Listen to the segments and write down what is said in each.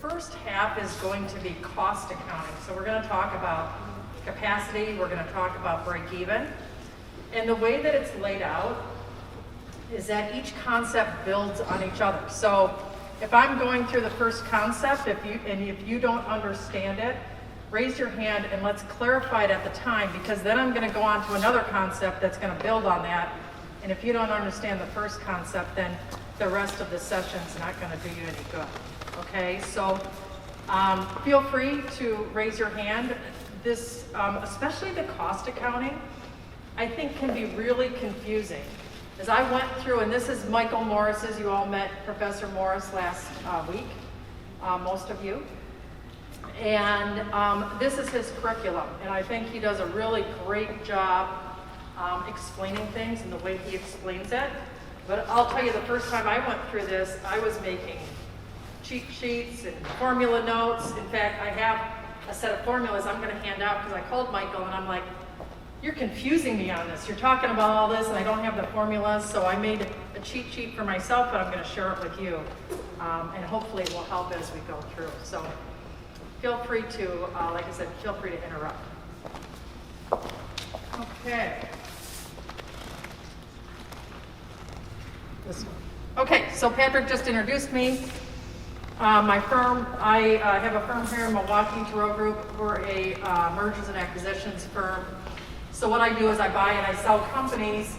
first half is going to be cost accounting. So we're going to talk about capacity, we're going to talk about break even. And the way that it's laid out is that each concept builds on each other. So if I'm going through the first concept, if you don't understand it, raise your hand and let's clarify it at the time, because then I'm going to go on to another concept that's going to build on that. And if you don't understand the first concept, then the rest of the session's not going to do you any good. Okay, so feel free to raise your hand. This, especially the cost accounting, I think can be really confusing. As I went through, and this is Michael Morris's, you all met Professor Morris last week, most of you. And this is his curriculum, and I think he does a really great job explaining things and the way he explains it. But I'll tell you, the first time I went through this, I was making cheat sheets and formula notes. In fact, I have a set of formulas I'm going to hand out because I called Michael and I'm like, you're confusing me on this. You're talking about all this and I don't have the formulas. So I made a cheat sheet for myself, but I'm going to share it with you. And hopefully it will help as we go through. So feel free to, like I said, feel free to interrupt. Okay. This one. Okay, so Patrick just introduced me. My firm, I have a firm here in Milwaukee, Thoreau Group. We're a mergers and acquisitions firm. So what I do is I buy and I sell companies,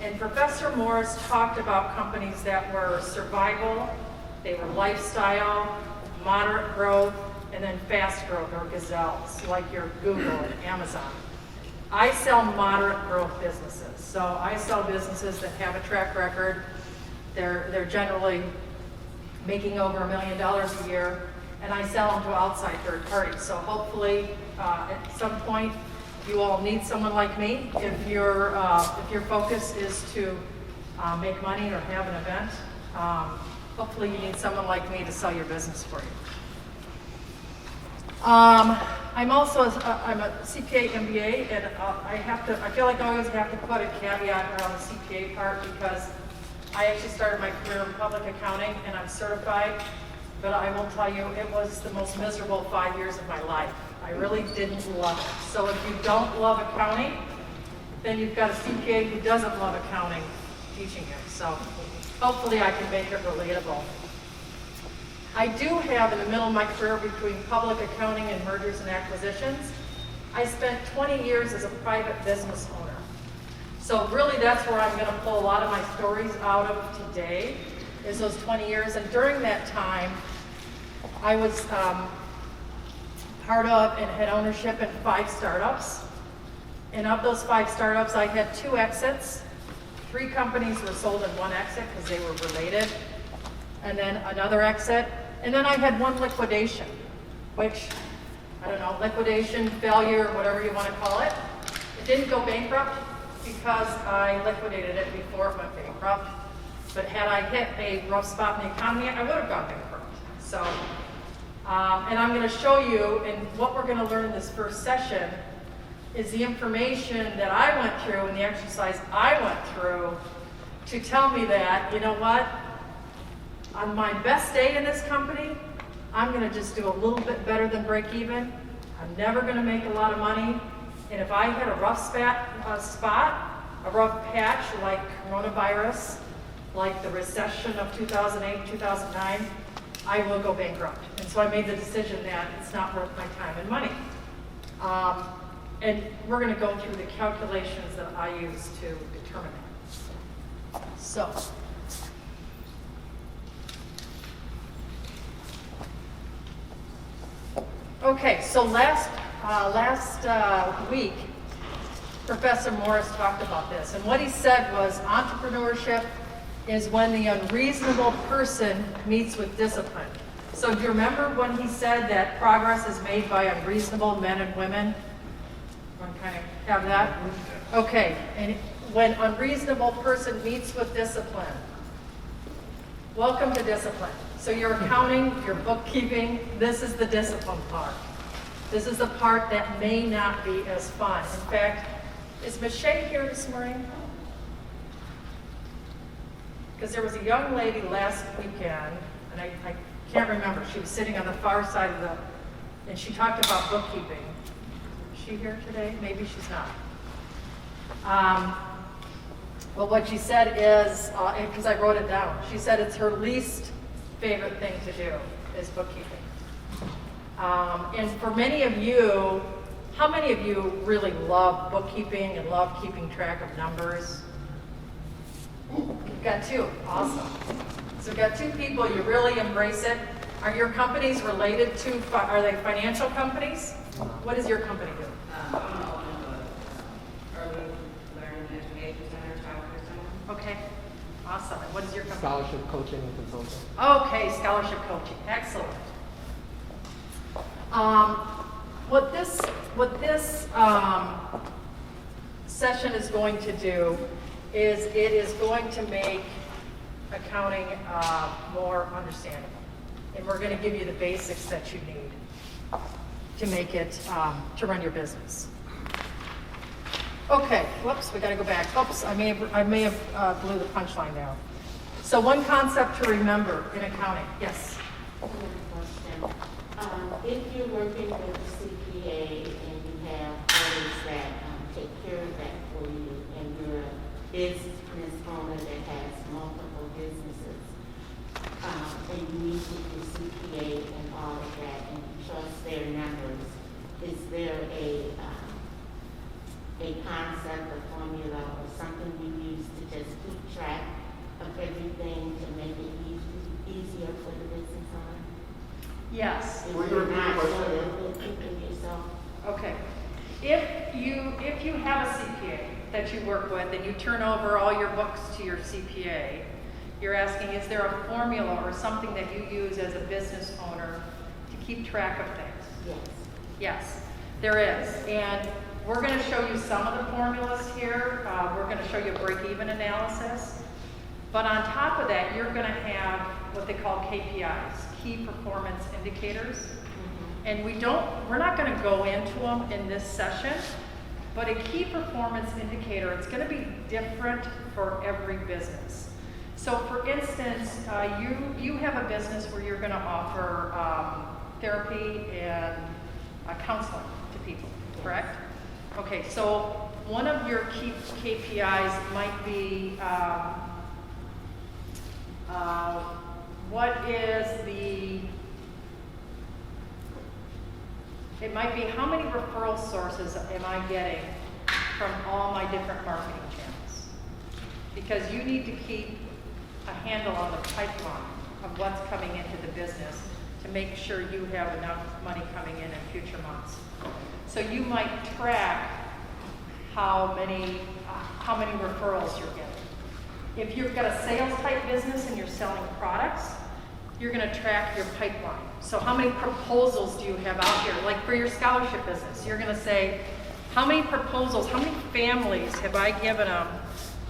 and Professor Morris talked about companies that were survival, they were lifestyle, moderate growth, and then fast growth, or gazelles, like your Google and Amazon. I sell moderate growth businesses. So I sell businesses that have a track record. They're generally making over $1 million a year, and I sell them to outside third parties. So hopefully, at some point, you all need someone like me. If your focus is to make money or have an event, hopefully you need someone like me to sell your business for you. I'm also I'm a CPA MBA, and I feel like I always have to put a caveat around the CPA part because I actually started my career in public accounting and I'm certified, but I will tell you it was the most miserable 5 years of my life. I really didn't love it. So if you don't love accounting, then you've got a CPA who doesn't love accounting teaching you. So hopefully I can make it relatable. I do have, in the middle of my career between public accounting and mergers and acquisitions, I spent 20 years as a private business owner. So really that's where I'm going to pull a lot of my stories out of today, is those 20 years. And during that time, I was part of and had ownership in 5 startups. And of those 5 startups, I had 2 exits. 3 companies were sold in 1 exit because they were related. And then another exit. And then I had 1 liquidation, which, I don't know, liquidation, failure, whatever you want to call it. It didn't go bankrupt because I liquidated it before it went bankrupt. But had I hit a rough spot in the economy, I would have gone bankrupt. So, and I'm going to show you, and what we're going to learn in this first session is the information that I went through and the exercise I went through to tell me that, you know what, on my best day in this company, I'm going to just do a little bit better than break even. I'm never going to make a lot of money. And if I hit a rough spot, a rough patch like coronavirus, like the recession of 2008, 2009, I will go bankrupt. And so I made the decision that it's not worth my time and money. And we're going to go through the calculations that I use to determine that. So, okay, so last week, Professor Morris talked about this, and what he said was entrepreneurship is when the unreasonable person meets with discipline. So do you remember when he said that progress is made by unreasonable men and women? Everyone kind of have that? Okay, and when unreasonable person meets with discipline. Welcome to discipline. So your accounting, your bookkeeping, this is the discipline part. This is the part that may not be as fun. In fact, is Michelle here this morning? Because there was a young lady last weekend, and I can't remember, she was sitting on the far side of the, and she talked about bookkeeping. Is she here today? Maybe she's not. Well, what she said is, because I wrote it down, she said it's her least favorite thing to do is bookkeeping. And for many of you, how many of you really love bookkeeping and love keeping track of numbers? You've got two, awesome. So we've got two people, you really embrace it. Are your companies related to, are they financial companies? What does your company do? Early Learning Education Center, Childcare Center. Okay, awesome. And what is your company? Scholarship coaching and consulting. Okay, scholarship coaching, excellent. What this session is going to do is it is going to make accounting more understandable. And we're going to give you the basics that you need to make it, to run your business. Okay, whoops, we got to go back. Oops, I may have blew the punchline now. So one concept to remember in accounting, yes? I have a question. If you're working with a CPA and you have others that take care of that for you, and you're a business owner that has multiple businesses, and you meet with your CPA and all of that, and you trust their numbers, is there a concept, a formula, or something you use to just keep track of everything to make it easier for the business owner? Yes. If you're not good at bookkeeping yourself? Okay. If you have a CPA that you work with and you turn over all your books to your CPA, you're asking, is there a formula or something that you use as a business owner to keep track of things? Yes. Yes, there is. And we're going to show you some of the formulas here. We're going to show you a break-even analysis. But on top of that, you're going to have what they call KPIs, key performance indicators. And we're not going to go into them in this session, but a key performance indicator, it's going to be different for every business. So for instance, you have a business where you're going to offer therapy and counseling to people, correct? Okay, so one of your key KPIs might be it might be how many referral sources am I getting from all my different marketing channels? Because you need to keep a handle on the pipeline of what's coming into the business to make sure you have enough money coming in future months. So you might track how many referrals you're getting. If you've got a sales type business and you're selling products, you're going to track your pipeline. So how many proposals do you have out here? Like for your scholarship business, you're going to say, how many proposals, how many families have I given them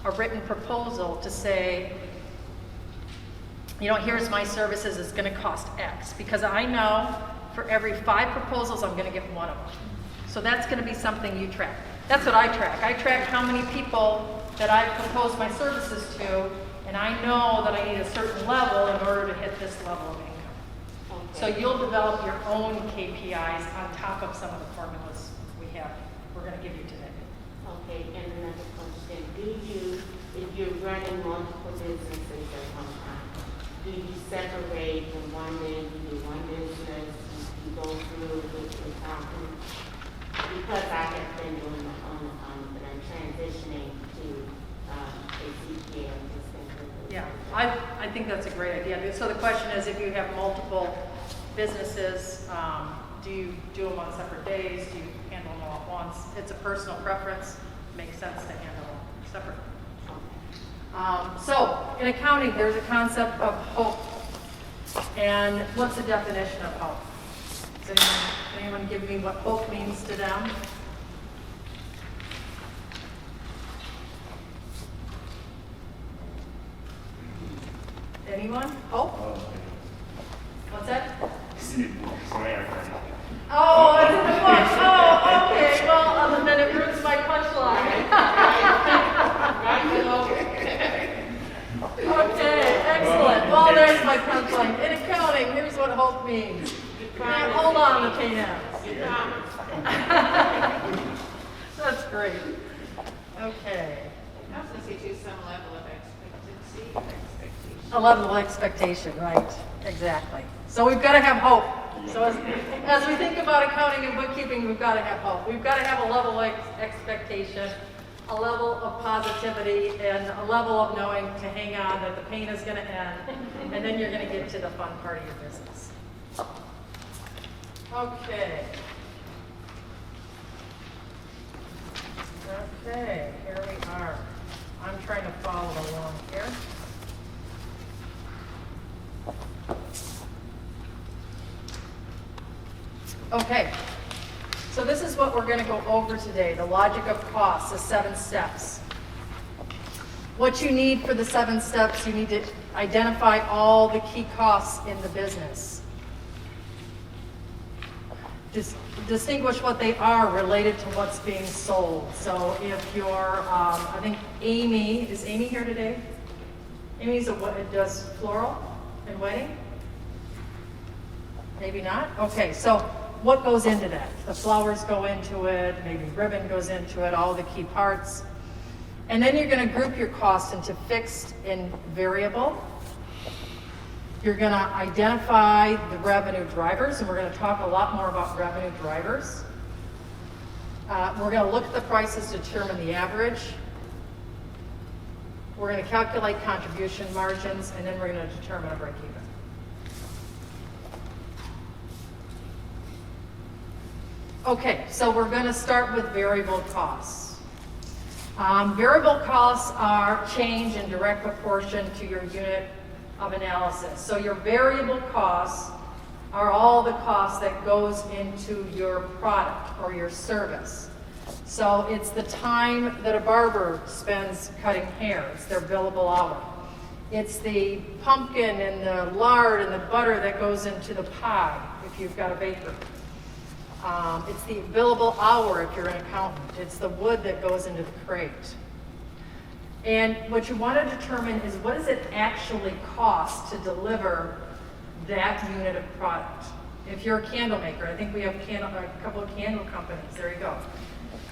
a written proposal to say, you know, here's my services, it's going to cost X. Because I know for every 5 proposals, I'm going to get 1 of them. So that's going to be something you track. That's what I track. I track how many people that I propose my services to, and I know that I need a certain level in order to hit this level of income. Okay. So you'll develop your own KPIs on top of some of the formulas we're going to give you today. Okay, and another question. If you're running multiple businesses at one time, do you separate from one day, you do one business, you go through with the accountant? Because I have been doing my own accounting, but I'm transitioning to a CPA. I'm just thinking. Yeah, I think that's a great idea. So the question is, if you have multiple businesses, do you do them on separate days? Do you handle them all at once? It's a personal preference. It makes sense to handle them separately. So in accounting, there's a concept of hope. And what's the definition of hope? Does anyone give me what hope means to them? Anyone? Hope? What's that? Oh, it's in the book. Oh, okay. Well, then it ruins my punchline. Okay, excellent. Well, there's my punchline. In accounting, accounting, here's what hope means. You can't hold on to pants. You promise. That's great. Okay. I was gonna say too, some level of expectation. A level of expectation, right, exactly. So we've got to have hope. So as we think about accounting and bookkeeping, we've got to have hope. We've got to have a level of expectation, a level of positivity, and a level of knowing to hang on that the pain is going to end, and then you're going to get to the fun part of your business. Okay. Okay, here we are. I'm trying to follow along here. Okay, so this is what we're going to go over today, the logic of costs, the 7 steps. What you need for the 7 steps, you need to identify all the key costs in the business. Distinguish what they are related to what's being sold. So if you're, I think Amy, is Amy here today? Amy's does floral and wedding? Maybe not? Okay, so what goes into that? The flowers go into it, maybe ribbon goes into it, all the key parts. And then you're going to group your costs into fixed and variable. You're going to identify the revenue drivers, and we're going to talk a lot more about revenue drivers. We're going to look at the prices to determine the average. We're going to calculate contribution margins, and then we're going to determine a break-even. Okay, so we're going to start with variable costs. Variable costs are change in direct proportion to your unit of analysis. So your variable costs are all the costs that goes into your product or your service. So it's the time that a barber spends cutting hair. It's their billable hour. It's the pumpkin and the lard and the butter that goes into the pie if you've got a bakery. It's the billable hour if you're an accountant. It's the wood that goes into the crate. And what you want to determine is what does it actually cost to deliver that unit of product. If you're a candle maker, I think we have a couple of candle companies. There you go.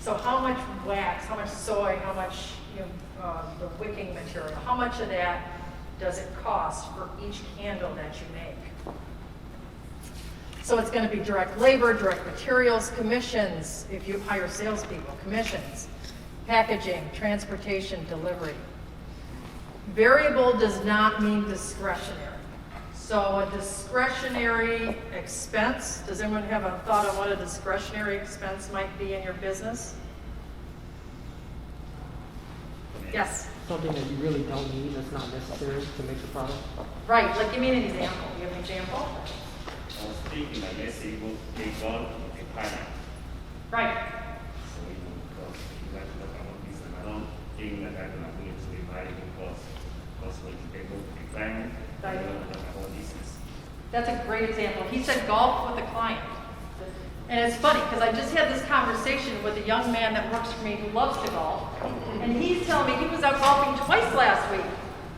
So how much wax, how much soy, how much the wicking material, how much of that does it cost for each candle that you make? So it's going to be direct labor, direct materials, commissions, if you hire salespeople, commissions, packaging, transportation, delivery. Variable does not mean discretionary. So a discretionary expense, does anyone have a thought on what a discretionary expense might be in your business? Yes? Something that you really don't need, that's not necessary to make the product. Right, like give me an example. Do you have an example? I was thinking like let's say they got a pineapple. Right. So because you like to look at this and I don't think that I'm gonna do it to be buy it because when they go to the client, they don't look at all this. That's a great example. He said golf with a client. And it's funny because I just had this conversation with a young man that works for me who loves to golf. And he's telling me he was out golfing twice last week.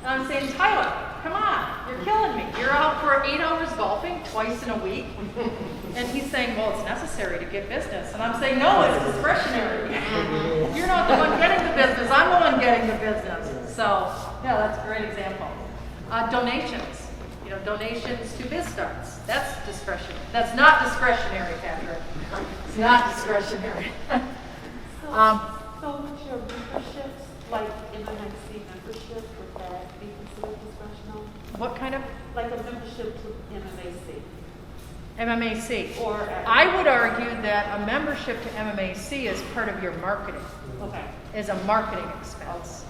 And I'm saying, Tyler, come on, you're killing me. You're out for 8 hours golfing twice in a week. And he's saying, well, it's necessary to get business. And I'm saying, no, it's discretionary. You're not the one getting the business. I'm the one getting the business. So, yeah, that's a great example. Donations. Donations to Bizstarts. That's discretionary. That's not discretionary, Patrick. It's not discretionary. So with your memberships, like MMAC membership, would that be considered discretional? What kind of Like a membership to MMAC? MMAC? Or I would argue that a membership to MMAC is part of your marketing, Okay. is a marketing expense.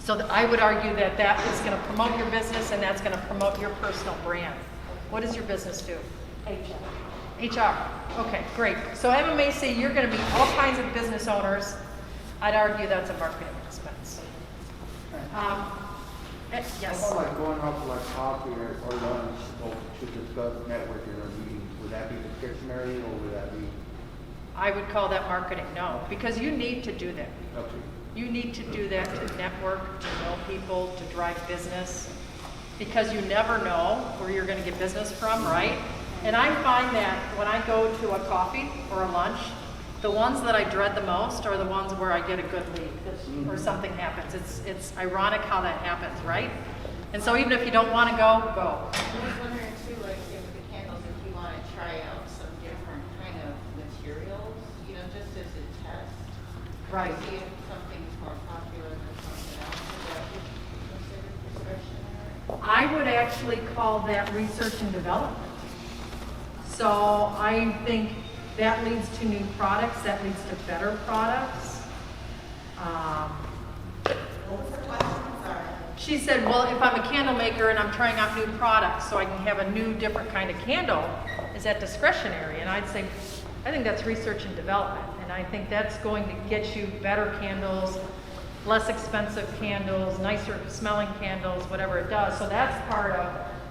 So I would argue that that is going to promote your business and that's going to promote your personal brand. What does your business do? HR. HR. Okay, great. So MMAC, you're going to meet all kinds of business owners. I'd argue that's a marketing expense. Yes. How about like going out for like coffee or lunch to discuss networking or meetings? Would that be discretionary or would that be? I would call that marketing, no, because you need to do that. Okay. You need to do that to network, to know people, to drive business. because you never know where you're gonna get business from, right? And I find that when I go to a coffee or a lunch, the ones that I dread the most are the ones where I get a good lead or something happens. It's ironic how that happens, right? And so even if you don't wanna go, go. I was wondering too, like if the candles, if you want to try out some different kind of materials, you know, just as a test. Right. To see if something's more popular than something else, is that would be considered discretionary? I would actually call that research and development. So I think that leads to new products, that leads to better products. What was the question? Sorry. She said, well, if I'm a candle maker and I'm trying out new products so I can have a new, different kind of candle, is that discretionary? And I'd say, I think that's research and development. And I think that's going to get you better candles, less expensive candles, nicer smelling candles, whatever it does. So that's part of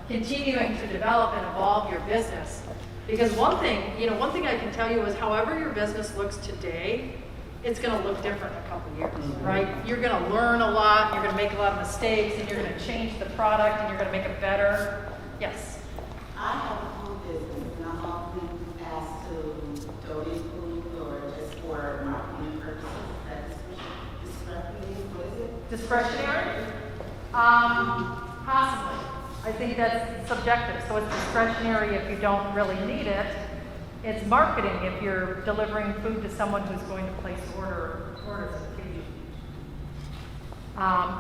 continuing to develop and evolve your business. Because one thing I can tell you is however your business looks today, it's gonna look different in a couple years, right? You're gonna learn a lot, you're gonna make a lot of mistakes, and you're gonna change the product, and you're gonna make it better. Yes? I have a home business, and I'm often asked to donate food or just for marketing purposes. That's discretionary, what is it? Discretionary? Possibly. I think that's subjective, so it's discretionary if you don't really need it. It's marketing if you're delivering food to someone who's going to place orders occasionally.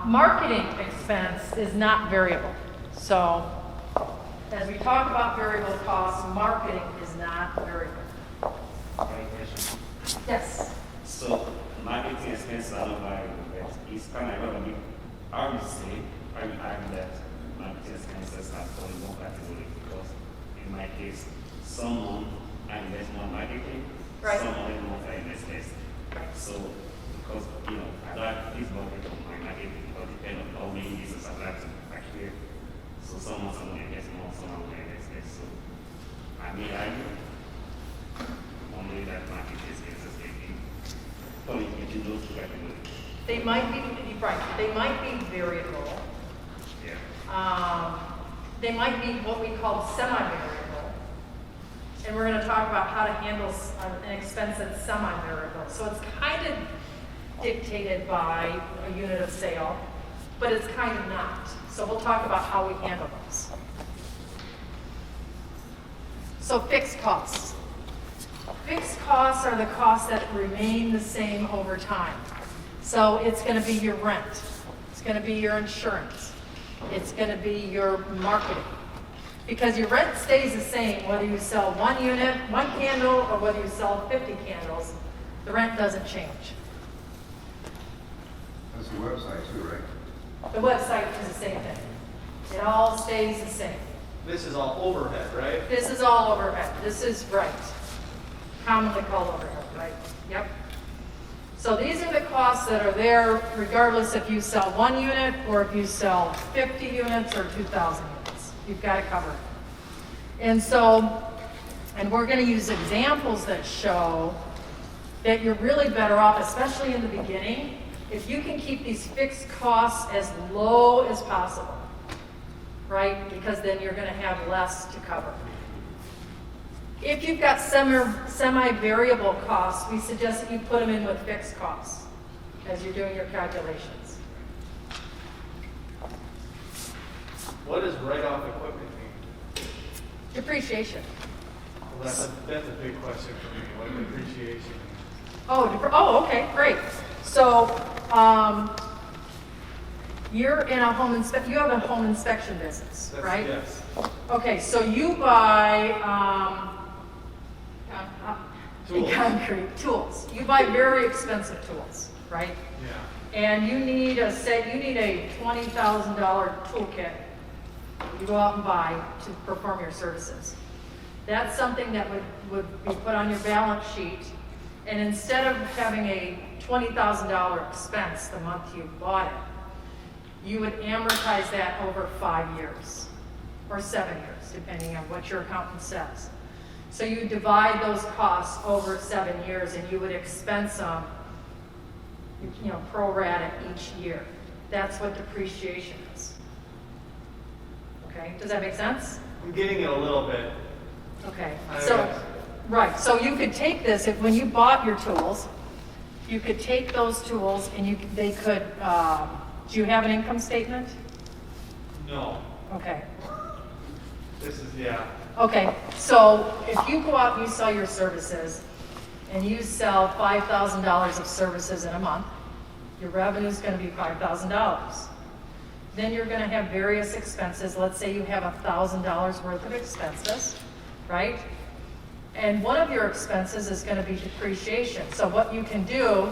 Marketing expense is not variable. So as we talk about variable costs, marketing is not variable. Question. Yes? So marketing expenses are not variable, but it's kind of ironic. I would say, I would argue that marketing expenses are falling more category because in my case, someone I invest more marketing, Right. someone more I invest less. So because I don't have this budget on my marketing because it depends on how many users I like to acquire. So someone invest more, someone will invest less. So I may argue only that marketing expenses can be falling into those two categories. They might be, right, they might be variable. Yeah. They might be what we call semi-variable. And we're going to talk about how to handle an expense that's semi-variable. So it's kind of dictated by a unit of sale, but it's kind of not. So we'll talk about how we handle those. So fixed costs. Fixed costs are the costs that remain the same over time. So it's going to be your rent. It's going to be your insurance. It's going to be your marketing. Because your rent stays the same whether you sell one unit, one candle, or whether you sell 50 candles. The rent doesn't change. That's the website too, right? The website is the same thing. It all stays the same. This is all overhead, right? This is all overhead. This is right. Commonly called overhead, right? Yep. So these are the costs that are there regardless if you sell one unit or if you sell 50 units or 2,000 units. You've got to cover it. And so, and we're going to use examples that show that you're really better off, especially in the beginning, if you can keep these fixed costs as low as possible, right? Because then you're going to have less to cover. If you've got semi-variable costs, we suggest that you put them in with fixed costs as you're doing your calculations. What does write-off equipment mean? Depreciation. Well, that's a big question for me. What depreciation means? Oh, okay, great. So, you're in a you have a home inspection business, right? Yes. Okay, so you buy Tools. concrete tools. You buy very expensive tools, right? Yeah. And you need a $20,000 toolkit you go out and buy to perform your services. That's something that would be put on your balance sheet, and instead of having a $20,000 expense the month you bought it, you would amortize that over 5 years or 7 years, depending on what your accountant says. So you divide those costs over 7 years, and you would expense them, pro rata each year. That's what depreciation is. Okay, does that make sense? I'm getting it a little bit. Okay, I so, guess. right, so you could take this, when you bought your tools, you could take those tools and they could, do you have an income statement? No, Okay. this is, yeah. Okay, so if you go out and you sell your services, and you sell $5,000 of services in a month, your revenue is gonna be $5,000. Then you're gonna have various expenses. Let's say you have $1,000 worth of expenses, right? And one of your expenses is gonna be depreciation. So what you can do,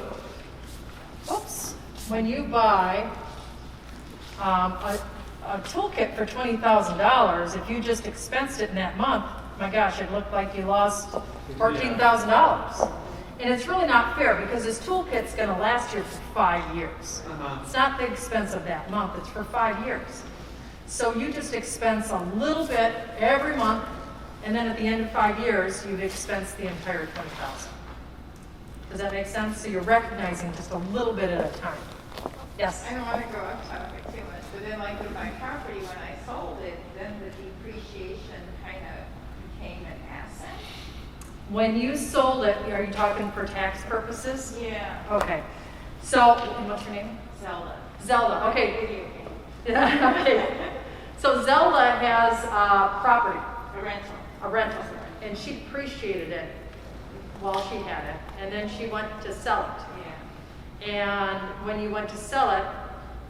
when you buy a toolkit for $20,000, if you just expensed it in that month, my gosh, it looked like you lost $14,000. And it's really not fair because this toolkit's gonna last you for 5 years. It's not the expense of that month, it's for 5 years. So you just expense a little bit every month, and then at the end of 5 years, you've expensed the entire $20,000. Does that make sense? So you're recognizing just a little bit at a time. Yes? I don't want to go off topic too much, but then like with my property, when I sold it, then the depreciation kind of became an asset. When you sold it, are you talking for tax purposes? Yeah. Okay. So, and what's your name? Zelda. Zelda, okay. Video game. Yeah, okay. So Zelda has property, A rental. a rental, and she depreciated it while she had it, and then she went to sell it. Yeah. And when you went to sell it,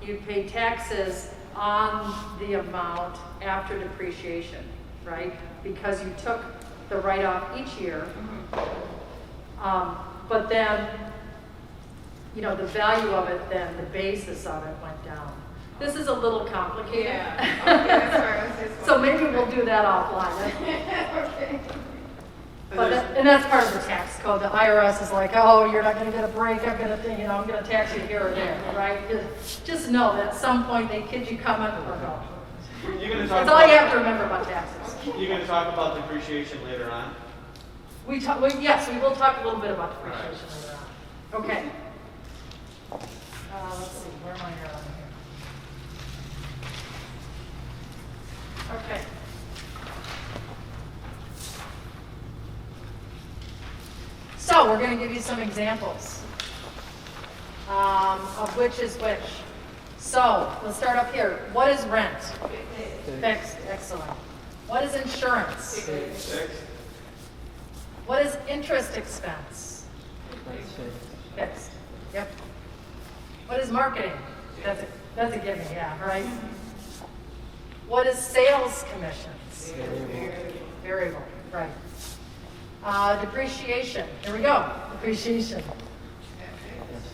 you pay taxes on the amount after depreciation, right? Because you took the write-off each year. But then, you know, the value of it, then the basis of it went down. This is a little complicated. Yeah. Okay, that's where I was just. So maybe we'll do that offline. Okay. But and that's part of the tax code. The IRS is like, oh, you're not gonna get a break, I'm gonna tax you here or there, right? Just know that at some point they kid you coming or no. You're gonna talk That's all you about, have to remember about taxes. you're gonna talk about depreciation later on. Yes, we will talk a little bit about depreciation later on. Okay. Let's see, where am I here on here? Okay. So we're going to give you some examples of which is which. So let's start up here. What is rent? Fixed. Excellent. What is insurance? Fixed. What is interest expense? That's fixed. Fixed. Yep. What is marketing? That's a given, yeah, right? What is sales commissions? Variable, right. Depreciation. Here we go. Depreciation.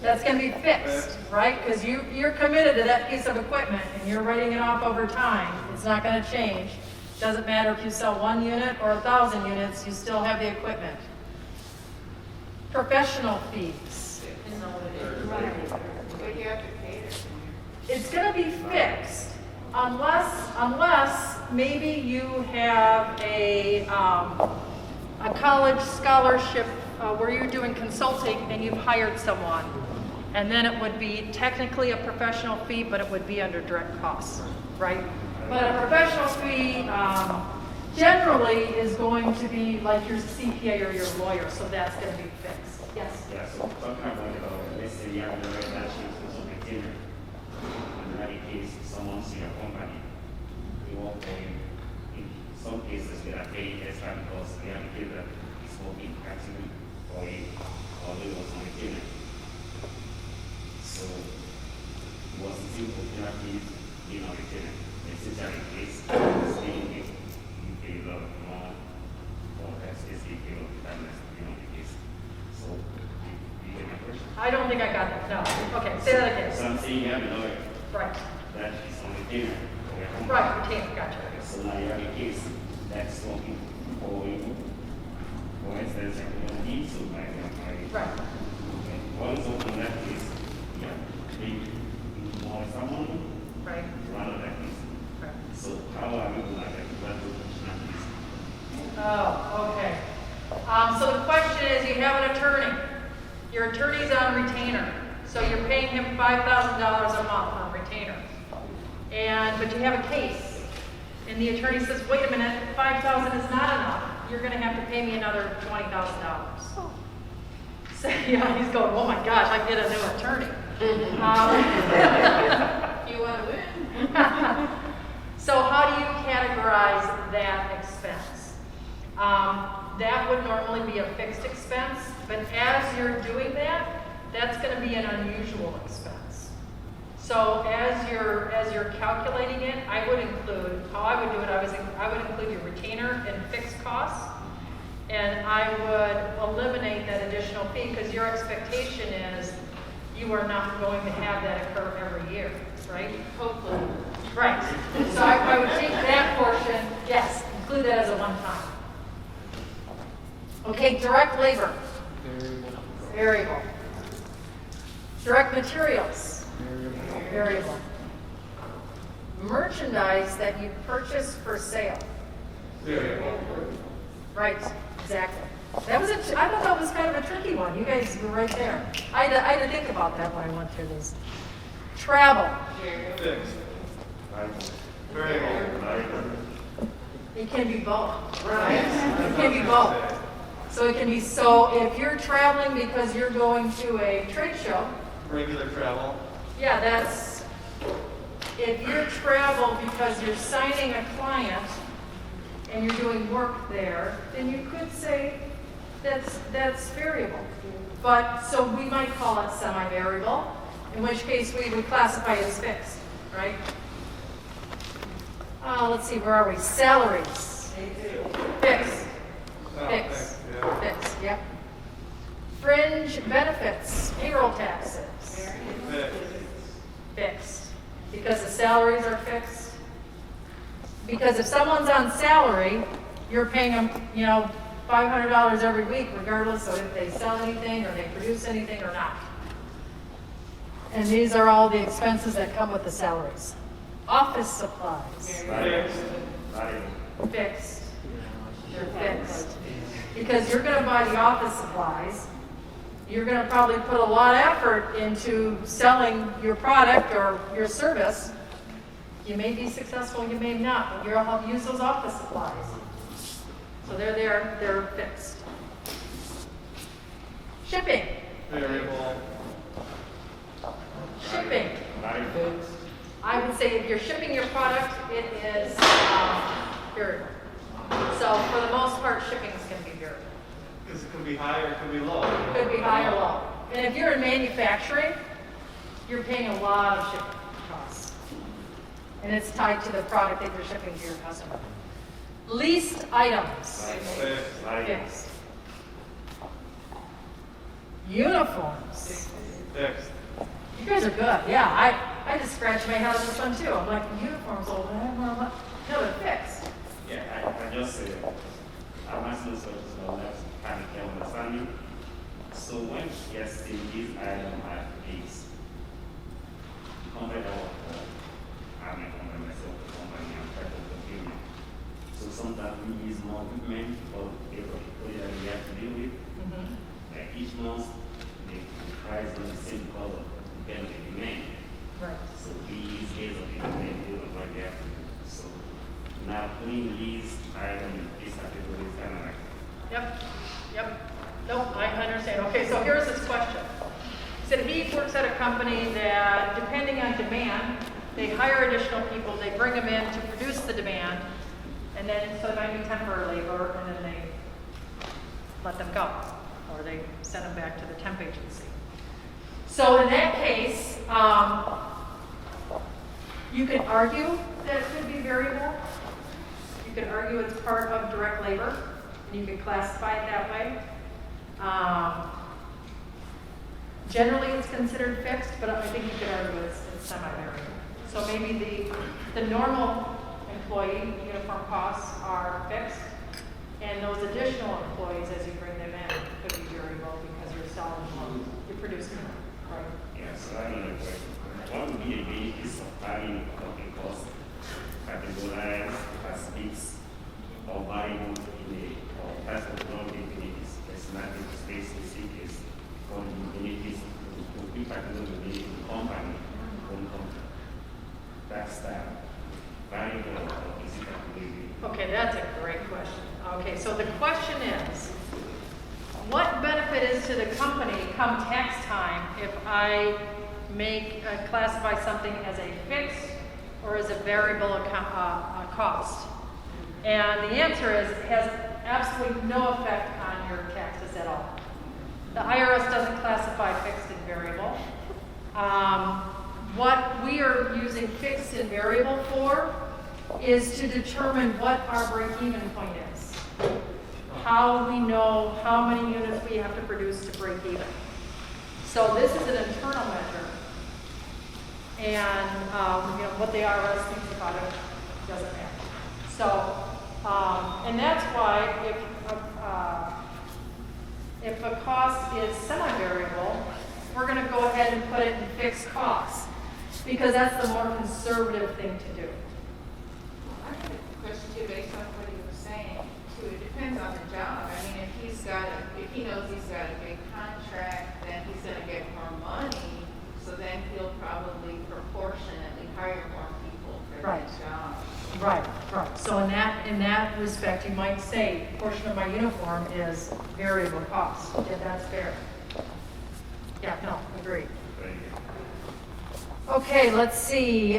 That's going to be fixed, right? Because you're committed to that piece of equipment and you're writing it off over time. It's not going to change. Doesn't matter if you sell 1 unit or 1,000 units, you still have the equipment. Professional fees. But you have to pay it. It's going to be fixed unless maybe you have a college scholarship where you're doing consulting and you've hired someone. And then it would be technically a professional fee, but it would be under direct costs, right? But a professional fee generally is going to be like your CPA or your lawyer, so that's going to be fixed. Yes? Yeah, so talking about, let's say you have the right actions for maintainer. In that case, someone's in your company, they won't pay. In some cases, they are paying extra because they have to give them smoking activity or they was maintainer. So, it was a simple therapy, maintainer. It's a case, staying it, you pay a lot more for that specific period of time, the case. So, you get my question? I don't think I got that. No. Okay, say that again. So I'm saying you have a lawyer Right. that is on retainer for your company. Right, retainer, gotcha. So now you have a case that's working for you. For instance, you need to buy Right. what is open that case? Yeah, pay more someone Right. to run that case. Right. So how are we going to get that case? Oh, okay. So the question is, you have an attorney. Your attorney's on retainer, so you're paying him $5,000 a month on retainer. But you have a case, And the attorney says, wait a minute, 5,000 is not enough. You're gonna have to pay me another $20,000. So, yeah, he's going, oh my gosh, I get a new attorney. You want to win? So how do you categorize that expense? That would normally be a fixed expense, but as you're doing that, that's going to be an unusual expense. So as you're calculating it, I would include, how I would do it, I would include your retainer and fixed costs, and I would eliminate that additional fee because your expectation is you are not going to have that occur every year, right? Hopefully. Right. So I would take that portion, yes, include that as a one-time. Okay, direct labor, variable. Direct materials, variable. Merchandise that you purchase for sale. Right, exactly. I thought that was kind of a tricky one. You guys were right there. I had to think about that when I went through this. Travel. Fixed. It can be both, right? It can be both. So it can be, so if you're traveling because you're going to a trade show, Regular travel. yeah, that's, if you're travel because you're signing a client and you're doing work there, then you could say that's variable. But, so we might call it semi-variable, in which case we would classify it as fixed, right? Let's see, where are we? Salaries. Fixed. Fixed. Fixed, yep. Fringe benefits, payroll taxes. Fixed. Because the salaries are fixed. Because if someone's on salary, you're paying them, $500 every week, regardless of if they sell anything or they produce anything or not. And these are all the expenses that come with the salaries. Office supplies. Fixed. They're fixed. Because you're going to buy the office supplies, you're going to probably put a lot of effort into selling your product or your service. You may be successful, you may not, but you'll have to use those office supplies. So they're there, they're fixed. Shipping. Variable. Shipping. I would say if you're shipping your product, it is variable. So for the most part, shipping is going to be variable. Because it could be high or it could be low. It could be high or low. And if you're in manufacturing, you're paying a lot of shipping costs. And it's tied to the product that you're shipping to your customer. Leased items. Fixed. Uniforms. Fixed. You guys are good. Yeah, I just scratched my head on this one too. I'm like, uniforms, no, they're fixed. Yeah, I just said, I'm asking questions about that kind of can understand you. So when you're saying these items are fixed, compare that I'm a company myself, the company, I'm part of the building. So sometimes we use more equipment or people that we have to deal with. Like each month, the price is the same color, depending on the demand. Right. So these days of the demand, they don't like that. So now putting these items in this category is kind of like, Yep. Nope, I understand. Okay, so here's this question. He said he works at a company that, depending on demand, they hire additional people, they bring them in to produce the demand, and then so it might be temporary labor, and then they let them go, or they send them back to the temp agency. So in that case, you could argue that it could be variable. You could argue it's part of direct labor, and you could classify it that way. Generally, it's considered fixed, but I think you could argue it's semi-variable. So maybe the normal employee uniform costs are fixed, and those additional employees, as you bring them in, could be variable because you're selling more, you're producing more, right? yeah, so I don't know what would be a basis of having a company cost categorized as fixed or variable in the or that's what we don't think is not in the space is from the benefits to be categorized the company. That's that variable or is it Okay, that's a great question. Okay, so the question is, what benefit is to the company come tax time if I classify something as a fixed or as a variable cost? And the answer is, it has absolutely no effect on your taxes at all. The IRS doesn't classify fixed and variable. What we are using fixed and variable for is to determine what our break-even point is. How we know how many units we have to produce to break even. So this is an internal measure. And what the IRS thinks about it doesn't matter. So, and that's why if a cost is semi-variable, we're going to go ahead and put it in fixed costs because that's the more conservative thing to do. I have a question too, based on what he was saying, too. It depends on the job. I mean, if he knows he's got a big contract, then he's gonna get more money, so then he'll probably proportionately hire more people for Right. that job. Right, right. So in that respect, you might say, a portion of my uniform is variable cost. Yeah, that's fair. Yeah, no, agreed. Okay, let's see,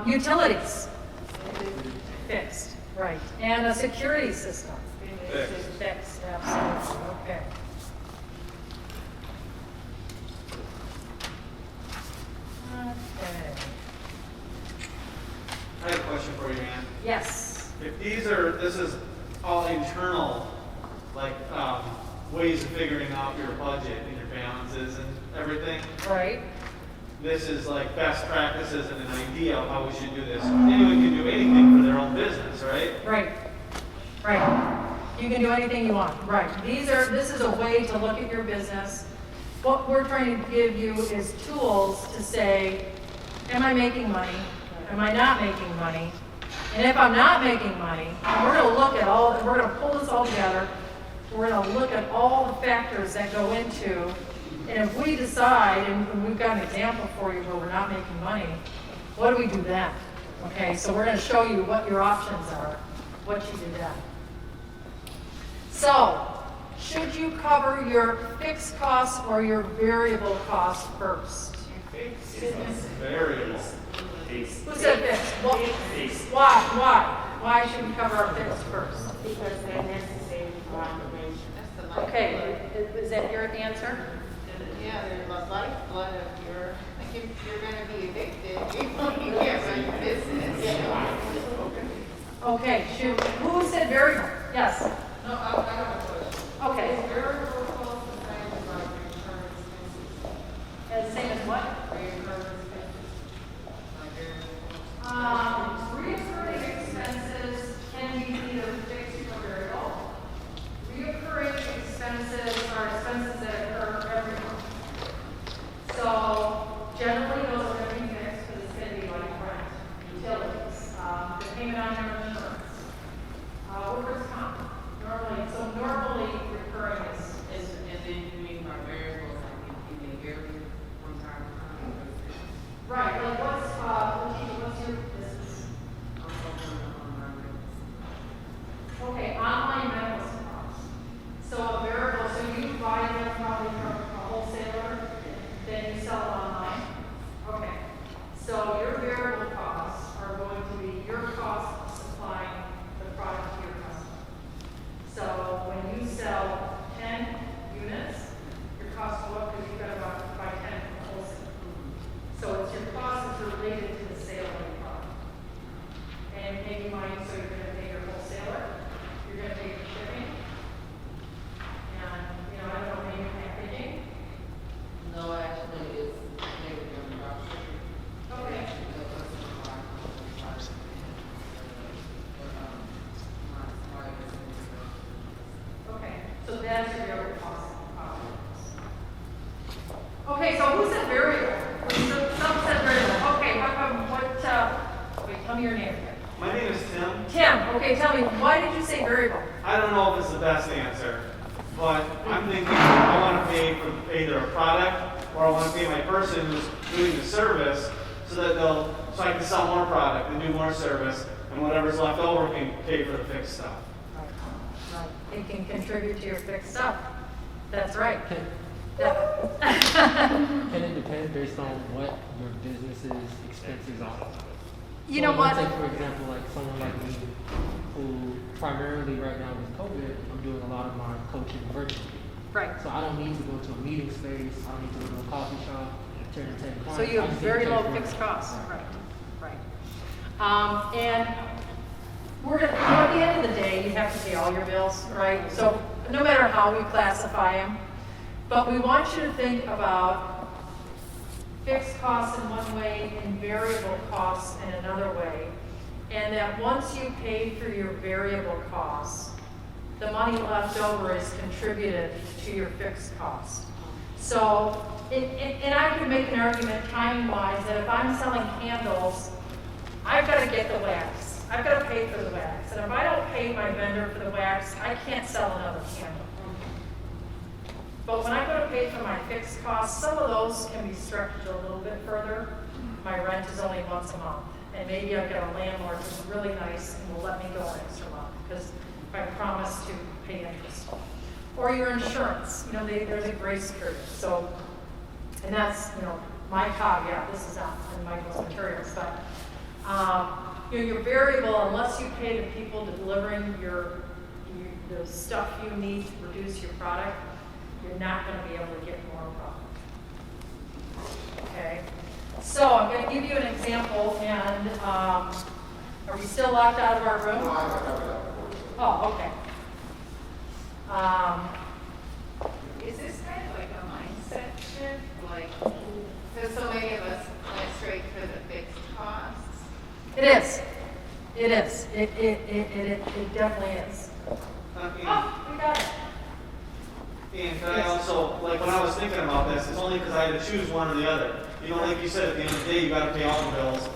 utilities. Fixed, right. And a security system. Fixed, absolutely, okay. Okay. I have a question for you, Ann. Yes, If this is all internal, like, ways of figuring out your budget and your balances and everything, right. this is like best practices and an idea of how we should do this. Anyone can do anything for their own business, right? Right, right. You can do anything you want, right. This is a way to look at your business. What we're trying to give you is tools to say, am I making money? Am I not making money? And if I'm not making money, we're gonna pull this all together. We're gonna look at all the factors that go into, and if we decide, and we've got an example for you where we're not making money, what do we do then? Okay, so we're gonna show you what your options are, what you do then. So, should you cover your fixed costs or your variable costs first? Variable. Who said fixed? Why should we cover our fixed first? Because they're necessary for operation. That's the Okay, is that your answer? Yeah, there's the lifeblood of your, like if you're gonna be evicted, you can't run your business. Okay, who said variable? Yes, No, I have a question. okay. Is variable cost the same as like recurring expenses? And same as what? Recurring expenses? Like variable cost? Reoccurring expenses can be either fixed or variable. Reoccurring expenses are expenses that occur every month. So generally those are going to be fixed because it's going to be like rent, utilities, the payment on your insurance, workers' comp. Normally recurring is And then you mean by variables, like if they vary from time to time? right. Like what's your business? Okay, online medical supplies. So a variable, so you buy them probably from a wholesaler, then you sell it online. Okay, so your variable costs are going to be your cost of supplying the product to your customer. So when you sell 10 units, your costs go up because you've got to buy 10 from a wholesaler. So it's your cost that's related to the sale of the product. And making money, so you're going to pay your wholesaler, you're going to pay for shipping, and, I don't know, maybe packaging. No, actually, it's negative about shipping. Okay. Okay, so that's your variable cost. Okay, so who said variable? Some said variable. Okay, tell me your name again. My name is Tim. Tim, okay, tell me, why did you say variable? I don't know if it's the best answer, but I'm thinking I want to pay for either a product or I want to pay my person who's doing the service so I can sell more product and do more service. And and whatever's left over can pay for the fixed stuff. Right. It can contribute to your fixed stuff. That's right. Can Yeah. it depend based on what your business's expenses are? You So know what? let's say, for example, like someone like me, who primarily right now with COVID, I'm doing a lot of my coaching virtually. Right. So I don't need to go to a meeting space, I don't need to go to a coffee shop, to entertain clients. So you I have just need to very pay low for it. fixed costs, right. And we're gonna, at the end of the day, you have to pay all your bills, right? So no matter how we classify them, but we want you to think about fixed costs in one way and variable costs in another way. And that once you pay for your variable costs, the money left over is contributed to your fixed costs. So, and I could make an argument timing-wise that if I'm selling candles, I've got to get the wax. I've got to pay for the wax. And if I don't pay my vendor for the wax, I can't sell another candle. But when I go to pay for my fixed costs, some of those can be stretched a little bit further. My rent is only once a month. And maybe I've got a landlord who's really nice and will let me go an extra month because I promise to pay interest. Or your insurance, there's a grace period. So, and that's, my caveat, this is not in Michael's materials, but your variable, unless you pay the people delivering the stuff you need to produce your product, you're not going to be able to get more profit. Okay? So I'm going to give you an example, and are we still locked out of our room? No, I got it. Oh, okay. Is this kind of like a mindset shift? Like, because so many of us went straight for the fixed costs. It is. It is. It definitely is. Oh, we got it. And can I also, like when I was thinking about this, it's only because I had to choose one or the other. Like you said, at the end of the day, you got to pay all the bills.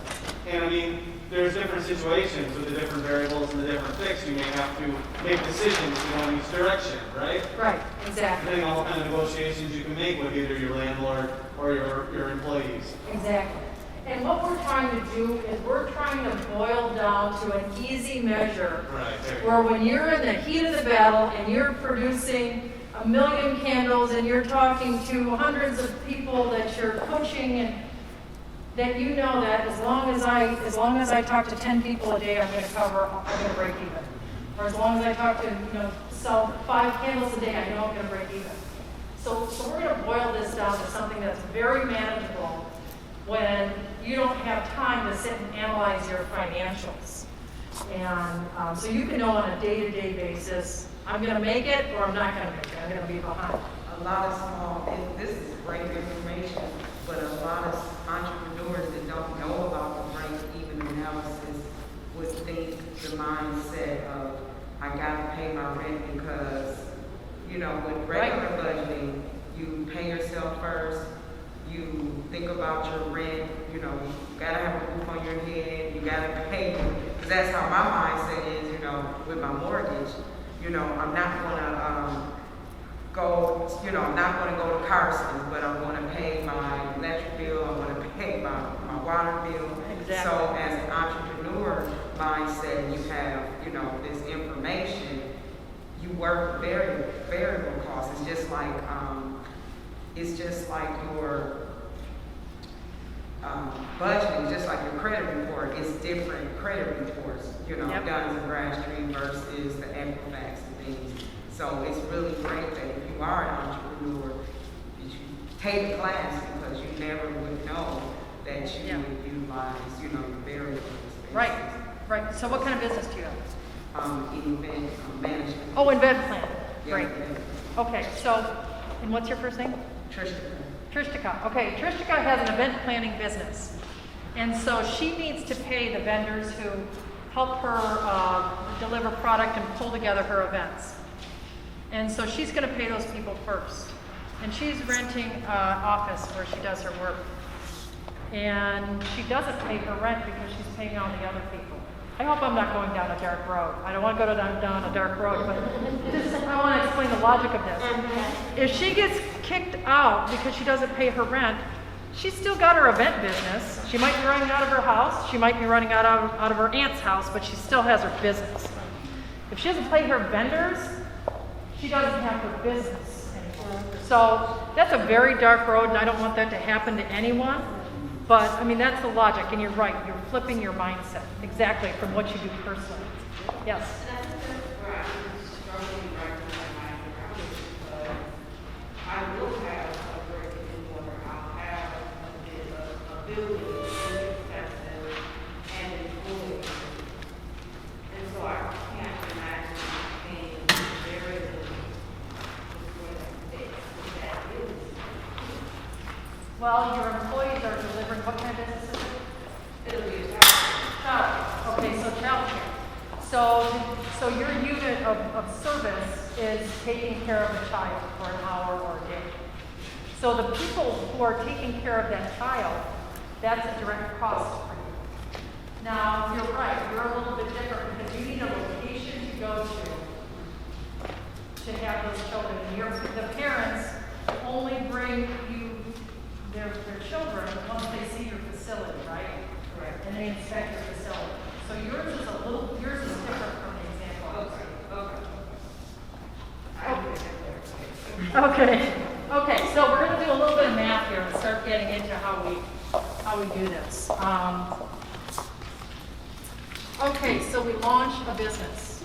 And I mean, there's different situations with the different variables and the different fixed. You may have to make decisions, in each direction, right? Right, exactly. Depending on what kind of negotiations you can make with either your landlord or your employees. Exactly. And what we're trying to do is we're trying to boil down to an easy measure Right. There you where when you're in the heat of the battle and you're producing 1 million candles and you're talking to hundreds of people that you're coaching, and that you know that as long as I talk to 10 people a day, I'm going to break even. Or as long as I talk to, sell 5 candles a day, I know I'm going to break even. So we're going to boil this down to something that's very manageable when you don't have time to sit and analyze your financials. And so you can know on a day-to-day basis, I'm going to make it or I'm not going to make it. I'm going to be behind. A lot of small, this is great information, but a lot of entrepreneurs that don't know about the break-even analysis would think the mindset of, I gotta pay my rent because, with regular budgeting, you pay yourself first, you think about your rent, you gotta have a roof on your head, you gotta pay, because that's how my mindset is, with my mortgage. I'm not gonna I'm not gonna go to Carson's, but I'm gonna pay my electric bill, I'm gonna pay my water bill. Exactly. So as an entrepreneur mindset, you have, this information, you work variable costs. It's just like your budgeting, just like your credit report. It's different credit reports, Yep. Duns and Bradstreet versus the Equifax and things. So it's really great that if you are an entrepreneur, that you take the class, because you never would know that you Yeah. would utilize, your variable expenses. Right. So what kind of business do you have? Event management. Oh, event plan. Yeah, Great. yeah. Okay, so, and what's your first name? Trishtika. Okay, Trishtika has an event planning business. And so she needs to pay the vendors who help her deliver product and pull together her events. And so she's going to pay those people first. And she's renting an office where she does her work. And she doesn't pay her rent because she's paying all the other people. I hope I'm not going down a dark road. I don't want to go down a dark road, but I want to explain the logic of this. If she gets kicked out because she doesn't pay her rent, She's still got her event business. She might be running out of her house. She might be running out of her aunt's house, but she still has her business. If she doesn't pay her vendors, she doesn't have her business anymore. So that's a very dark road, and I don't want that to happen to anyone. But I mean, that's the logic, and you're right. You're flipping your mindset exactly from what you do personally. Yes. And I think that's where I'm struggling right now in my environment because I will have a brick and mortar, I'll have a building, and expenses, and employees. And so I can't imagine paying variable for that business. Well, your employees are delivering what kind of business is it? It'll be a child. Child. Okay, so childcare. So your unit of service is taking care of a child for an hour or a day. So the people who are taking care of that child, that's a direct cost for you. Now, you're right, you're a little bit different because you need a location to go to have those children. And the parents only bring you their children once they see your facility, right? Correct. And they inspect your facility. So yours is different from the example. Okay, so we're going to do a little bit of math here and start getting into how we do this. Okay, so we launch a business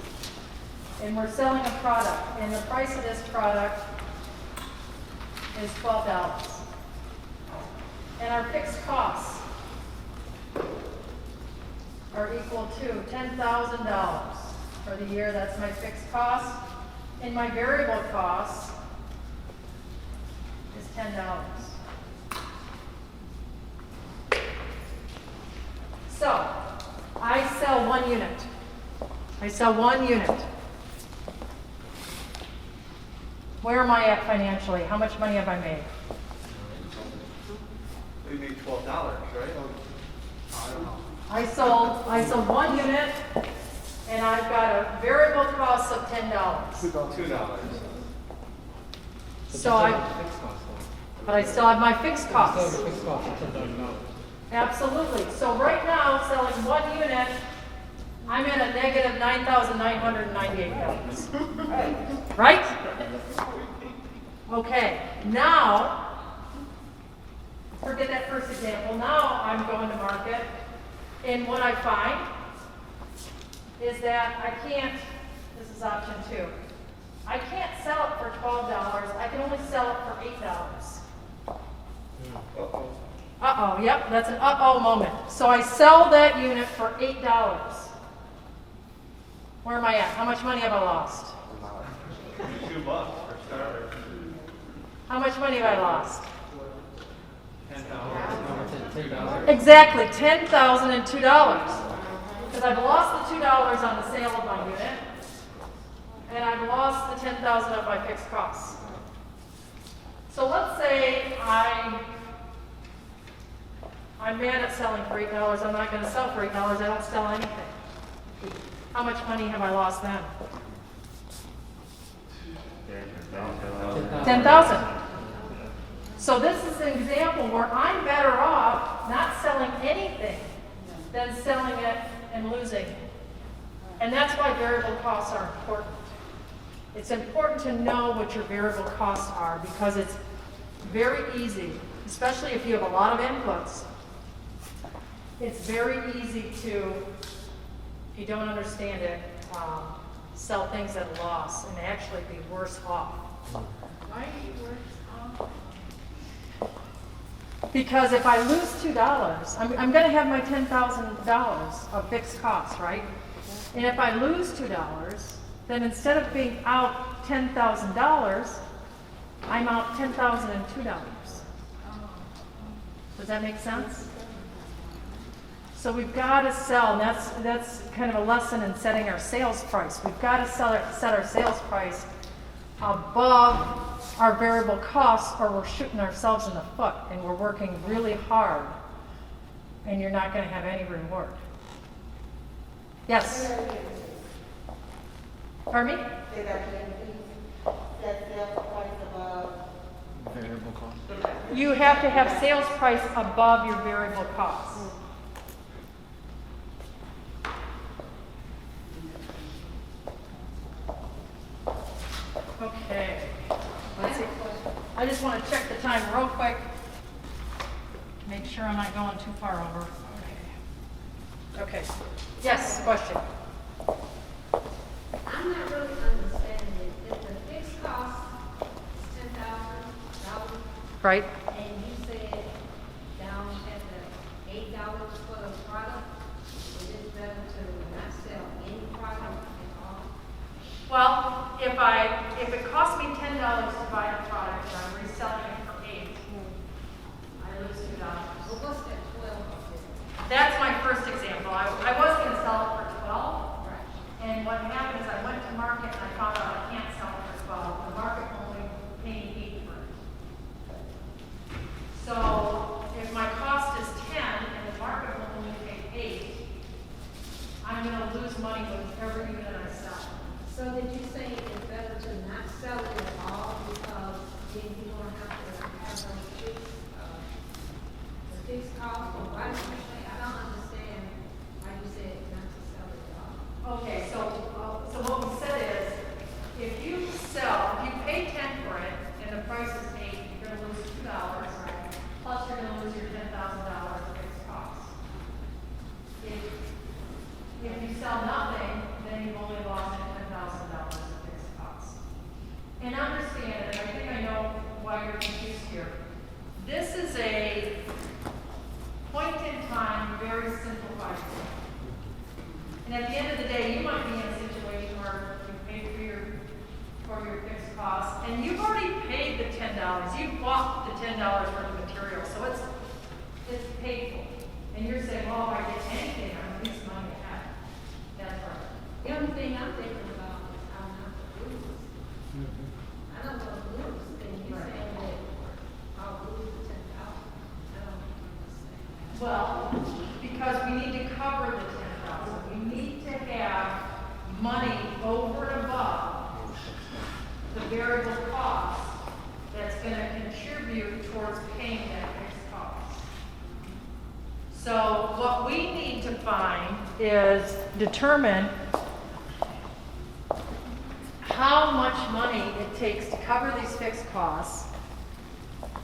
and we're selling a product, and the price of this product is $12. And our fixed costs are equal to $10,000 for the year. That's my fixed cost. And my variable cost is $10. So, I sell one unit. Where am I at financially? How much money have I made? We made $12, right? I don't know. I sold one unit, and I've got a variable cost of $10. $2. So but I still have my fixed costs. Fixed cost of $10,000. Absolutely. So right now, selling one unit, I'm at a negative $9,998. Right? Okay. Now, forget that first example. Now I'm going to market, and what I find is that I can't, this is option 2, I can't sell it for $12, I can only sell it for $8. Uh-oh, yep, that's an uh-oh moment. So I sell that unit for $8. Where am I at? How much money have I lost? $2 for starters. How much money have I lost? $10,000. Exactly, $10,002. Because I've lost the $2 on the sale of my unit, and I've lost the $10,000 of my fixed costs. So let's say I'm mad at selling for $8. I'm not going to sell for $8. I don't sell anything. How much money have I lost then? 10,000. So this is an example where I'm better off not selling anything than selling it and losing. And that's why variable costs are important. It's important to know what your variable costs are because it's very easy, especially if you have a lot of inputs. It's very easy to, if you don't understand it, sell things at a loss and actually be worse off. Why are you worse off? Because if I lose $2, I'm going to have my $10,000 of fixed costs, right? And if I lose $2, then instead of being out $10,000, I'm out $10,002. Does that make sense? So we've got to sell, and that's kind of a lesson in setting our sales price. We've got to set our sales price above our variable costs, or we're shooting ourselves in the foot, and we're working really hard, and you're not going to have any reward. Yes? Pardon me? Say that again, please. Set sales price above. variable cost. You have to have sales price above your variable costs. Okay, let's see. I just want to check the time real quick. Make sure I'm not going too far over. Okay. Yes, question. I'm not really understanding it. If the fixed cost is $10,000, Right? and you said down at the $8 for the product, is it better to not sell any product at all? Well, if it costs me $10 to buy a product and I'm reselling it for $8, I lose $2. Well, what's that 12 of That's my first example. I was going to sell it for 12, Right. and what happened is I went to market and I found out I can't sell it for 12. The market only paid 8 for it. So if my cost is 10 and the market will only pay 8, I'm going to lose money with every unit I sell. So did you say it's better to not sell it at all because then you don't have to have those the fixed cost? Or why did you say, I don't understand why you said not to sell it at all. Okay, so what we said is, if you pay 10 for it and the price is 8, you're going to lose $2, plus you're going to lose your $10,000 fixed costs. If you sell nothing, then you've only lost $10,000 in fixed costs. And understand, and I think I know why you're confused here. This is a point in time, very simplified thing. And at the end of the day, you might be in a situation where you pay for your fixed costs, and you've already paid the $10. You bought the $10 worth of material, so it's paid for. And you're saying, well, if I get anything, I'm at least money ahead. That's right. The only thing I'm thinking about is I'm not the lose. I don't want to lose, and you saying that I'll lose the 10,000. I don't understand. Well, because we need to cover the 10,000. We need to have money over and above the variable cost that's going to contribute towards paying that fixed cost. So what we need to find is determine how much money it takes to cover these fixed costs.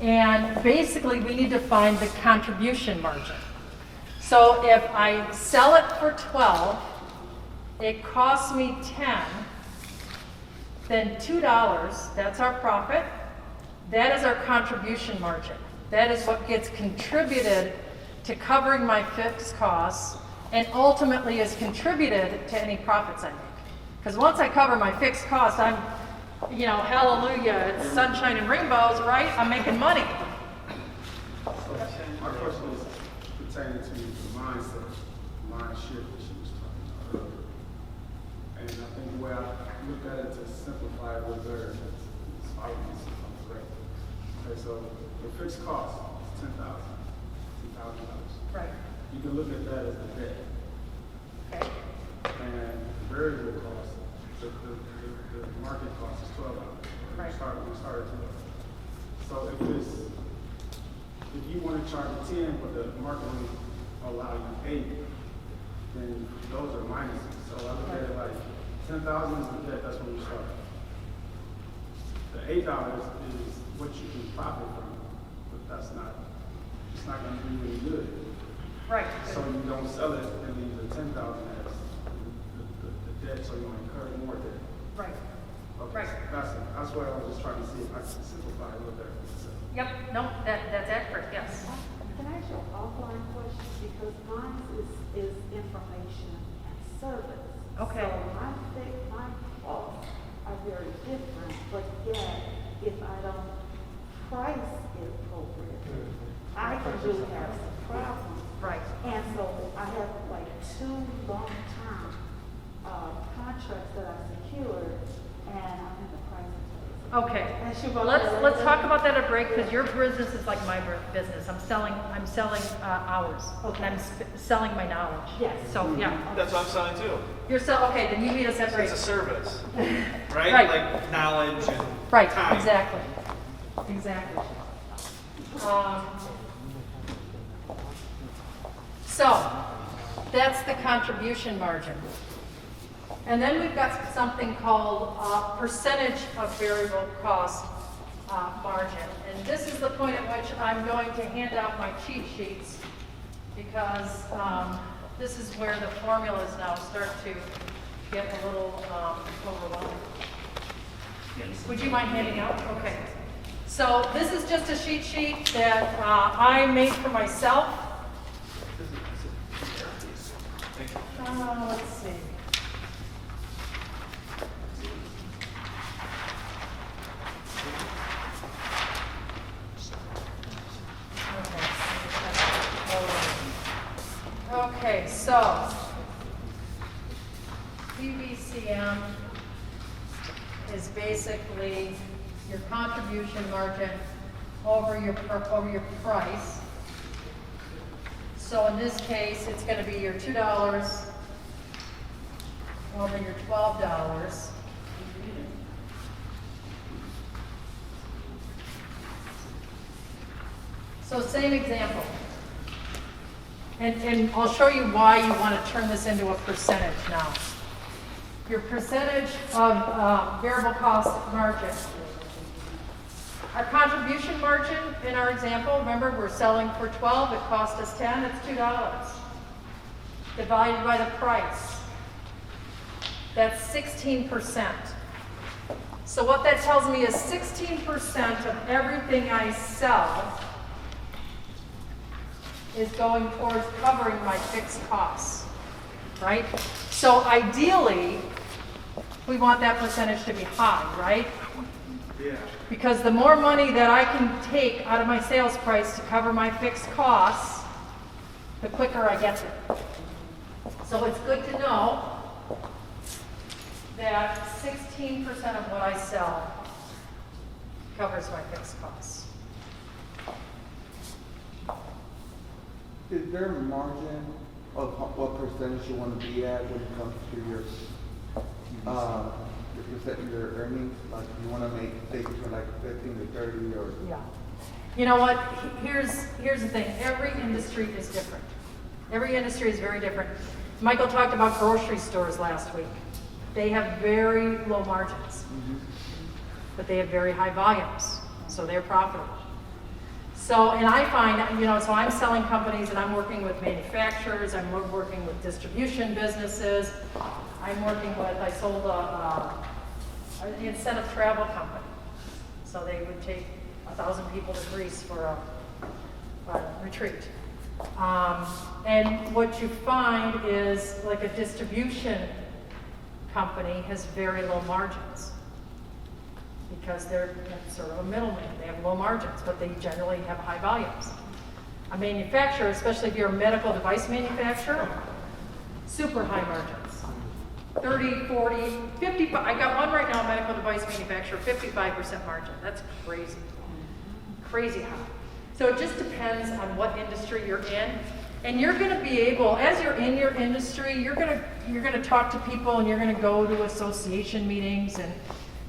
And basically, we need to find the contribution margin. So if I sell it for 12, it costs me 10, then $2, that's our profit. That is our contribution margin. That is what gets contributed to covering my fixed costs and ultimately is contributed to any profits I make. Because once I cover my fixed costs, I'm, hallelujah, it's sunshine and rainbows, right? I'm making money. My question is pertaining to the mindset, mind shift that she was talking about earlier. And I think the way I look at it to simplify it with her is following this, if I'm correct. Okay, so the fixed cost is $10,000. Right. You can look at that as the debt. Okay. And the variable cost, the market cost is $12. Right. We started at 12. So if you want to charge 10, but the market only allow you 8, then those are minuses. So I look at it like 10,000 is the debt. That's when you start. The $8 is what you can profit from, but that's not. It's not going to do you any good. Right. So you don't sell it and leave the 10,000 as the debt, so you don't incur more debt. Right. Okay, Right. That's what I was just trying to see if I could simplify it a little better. Yep, no, that's accurate, yes. Can I ask you an offline question? Because mine is information and service. Okay. So my costs are very different, but yet, if I don't price it appropriately, I can really have some problems. Right. And so I have like 2 long-term contracts that I secured, and I'm in the pricing phase. Okay. And she wrote Let's that let's letter. talk about that at break because your business is like my business. I'm selling hours. Okay. And I'm selling my knowledge. Yes. So yeah. That's what I'm selling too. Okay, then you meet us at break. It's a service, right? Right. Like knowledge and Right. time. Exactly. Exactly. So, that's the contribution margin. And then we've got something called percentage of variable cost margin. And this is the point at which I'm going to hand out my cheat sheets, because this is where the formulas now start to get a little overwhelming. Would you mind handing out? Okay. So this is just a cheat sheet that I made for myself. Let's see. Okay, so PVCM is basically your contribution margin over your price. So in this case, it's going to be your $2 over your $12. So same example. And I'll show you why you want to turn this into a percentage now. Your percentage of variable cost margin. Our contribution margin in our example, remember we're selling for 12, it cost us 10, it's $2. Divided by the price. That's 16%. So what that tells me is 16% of everything I sell is going towards covering my fixed costs, right? So ideally, we want that percentage to be high, right? Yeah. Because the more money that I can take out of my sales price to cover my fixed costs, the quicker I get there. So it's good to know that 16% of what I sell covers my fixed costs. Is there a margin of what percentage you want to be at when it comes to your your earnings? Like you want to make, say, between like 15 to 30 or? Yeah. You know what? Here's the thing. Every industry is different. Every industry is very different. Michael talked about grocery stores last week. They have very low margins, but they have very high volumes, so they're profitable. So, and I find, so I'm selling companies and I'm working with manufacturers, I'm working with distribution businesses, I sold an incentive travel company. So they would take 1,000 people to Greece for a retreat. And what you find is like a distribution company has very low margins, because they're sort of a middleman. They have low margins, but they generally have high volumes. A manufacturer, especially if you're a medical device manufacturer, super high margins. 30, 40, 55. I got one right now, a medical device manufacturer, 55% margin. That's crazy. Crazy high. So it just depends on what industry you're in. And you're going to be able, as you're in your industry, you're going to talk to people and you're going to go to association meetings and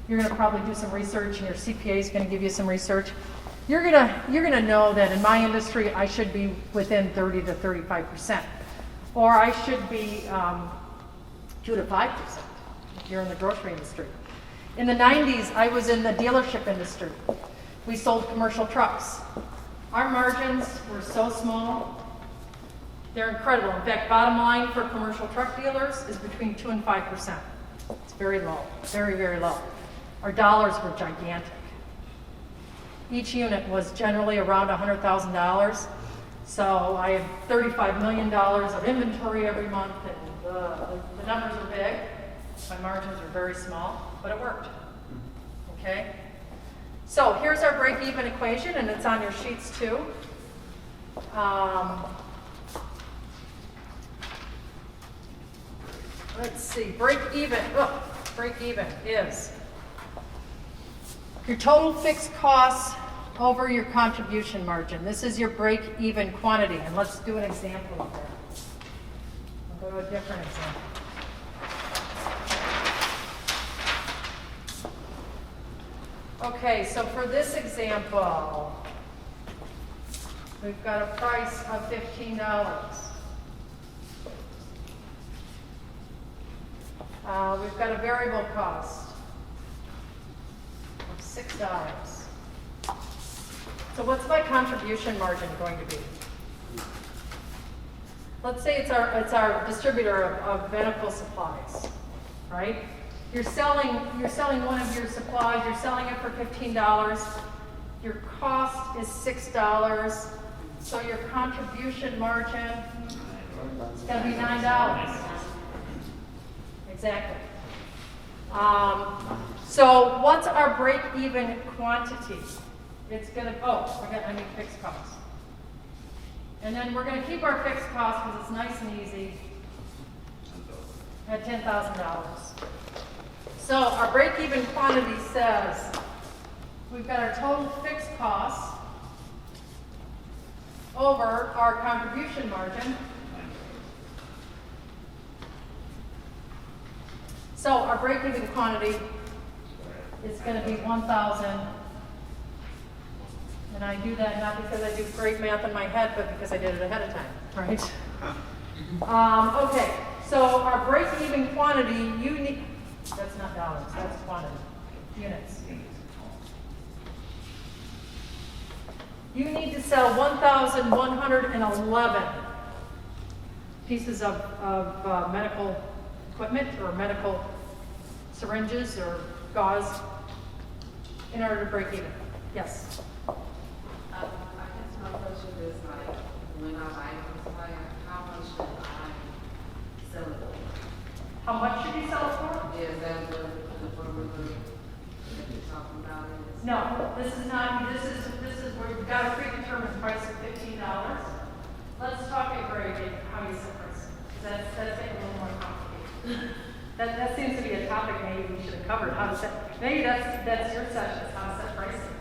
you're going to probably do some research, and your CPA is going to give you some research. You're going to know that in my industry, I should be within 30 to 35%, or I should be 2 to 5% if you're in the grocery industry. In the 90s, I was in the dealership industry. We sold commercial trucks. Our margins were so small, they're incredible. In fact, bottom line for commercial truck dealers is between 2 and 5%. It's very low, very, very low. Our dollars were gigantic. Each unit was generally around $100,000. So I had $35 million of inventory every month, and the numbers were big. My margins were very small, but it worked. Okay? So here's our break-even equation, and it's on your sheets too. Let's see, break-even is your total fixed costs over your contribution margin. This is your break-even quantity, and let's do an example of that. I'll go to a different example. Okay, so for this example, we've got a price of $15. We've got a variable cost of $6. So what's my contribution margin going to be? Let's say it's our distributor of medical supplies, right? You're selling one of your supplies, you're selling it for $15. Your cost is $6. So your contribution margin is going to be $9. Exactly. So what's our break-even quantity? It's going to, I need fixed costs. And then we're going to keep our fixed costs because it's nice and easy at $10,000. So our break-even quantity says we've got our total fixed costs over our contribution margin. So our break-even quantity is going to be 1,000. And I do that not because I do great math in my head, but because I did it ahead of time, right? Okay, so our break-even quantity, you need, that's not dollars, that's quantity, units. You need to sell 1,111 pieces of medical equipment or medical syringes or gauze in order to break even. Yes? I guess my question is like, when I buy from somebody, how much should I sell it for? How much should you sell it for? Is that what we're talking about? No, this is where you've got a predetermined price of $15. Let's talk at grade how you set pricing. That's a little more complicated. That seems to be a topic maybe we should have covered. How to set, maybe that's your session, is how to set pricing.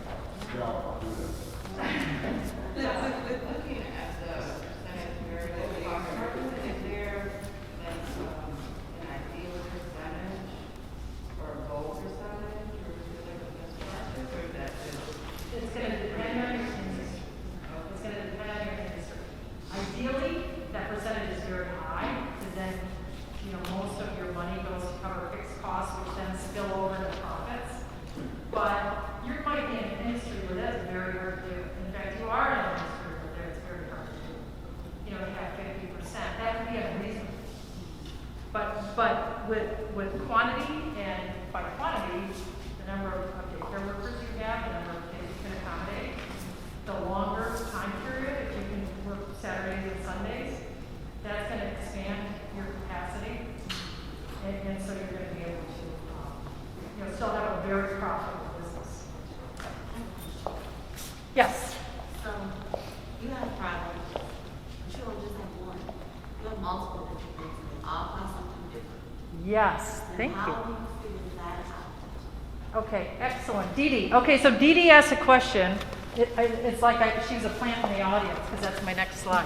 Looking at the percentage variable cost margin, is there like an ideal percentage or a goal percentage, or is it like a best practice, or is that just? It's going to depend on your industry. It's going to depend on your industry. Ideally, that percentage is very high, because then most of your money goes to cover fixed costs, which then spill over into profits. But you might be in an industry where that's very hard to do. In fact, you are in an industry where it's very hard to do. To have 50%. That could be unreasonable. But with quantity and by quantity, the number of daycare workers you have, the number of kids you can accommodate, the longer time period, if you can work Saturdays and Sundays, that's going to expand your capacity. And so you're going to be able to still have a very profitable business. Yes? So you have products, but you don't just have one. You have multiple different things, and they all cost something different. Yes, And thank how you. do you figure that out? Okay, excellent. Dee Dee. Okay, so Dee Dee asked a question. It's like she's a plant in the audience, because that's my next slide.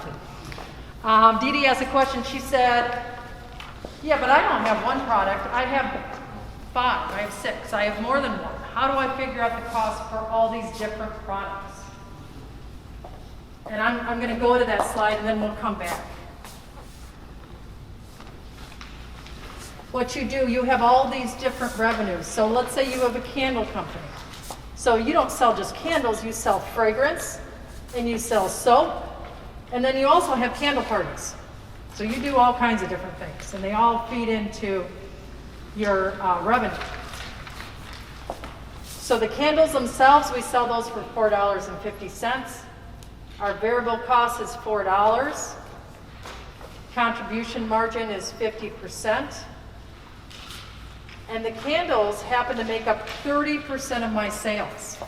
Dee Dee asked a question. She said, yeah, but I don't have one product. I have 5, I have 6, I have more than one. How do I figure out the cost for all these different products? And I'm going to go to that slide and then we'll come back. What you do, you have all these different revenues. So let's say you have a candle company. So you don't sell just candles, you sell fragrance and you sell soap. And then you also have candle parties. So you do all kinds of different things, and they all feed into your revenue. So the candles themselves, we sell those for $4.50. Our variable cost is $4. Contribution margin is 50%. And the candles happen to make up 30% of my sales.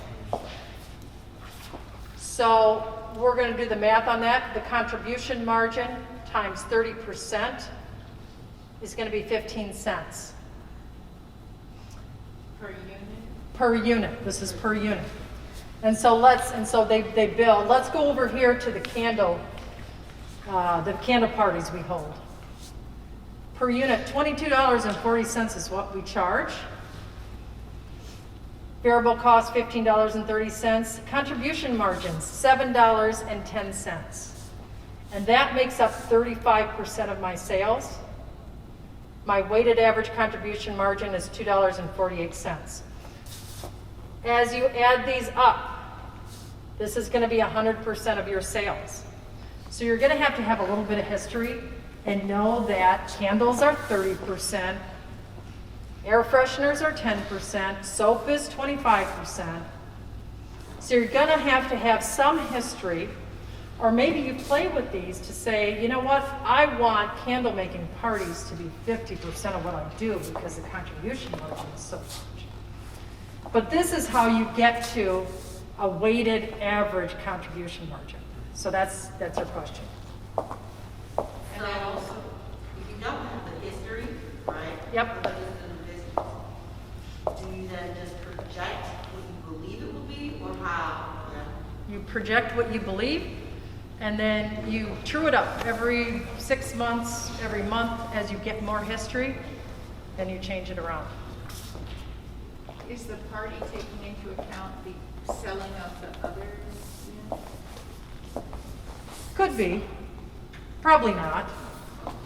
So we're going to do the math on that. The contribution margin times 30% is going to be 15 cents. Per unit? Per unit. This is per unit. And so they bill. Let's go over here to the candle parties we hold. Per unit, $22.40 is what we charge. Variable cost, $15.30. Contribution margins, $7.10. And that makes up 35% of my sales. My weighted average contribution margin is $2.48. As you add these up, this is going to be 100% of your sales. So you're going to have a little bit of history and know that candles are 30%, air fresheners are 10%, soap is 25%. So you're going to have some history, or maybe you play with these to say, you know what, I want candle making parties to be 50% of what I do because the contribution margin is so much. But this is how you get to a weighted average contribution margin. So that's our question. And I also, if you don't have the history, right? Yep. What is in the business? Do you then just project what you believe it will be, or how? You project what you believe, and then you true it up every 6 months, every month as you get more history, then you change it around. Is the party taking into account the selling of the others? Could be. Probably not.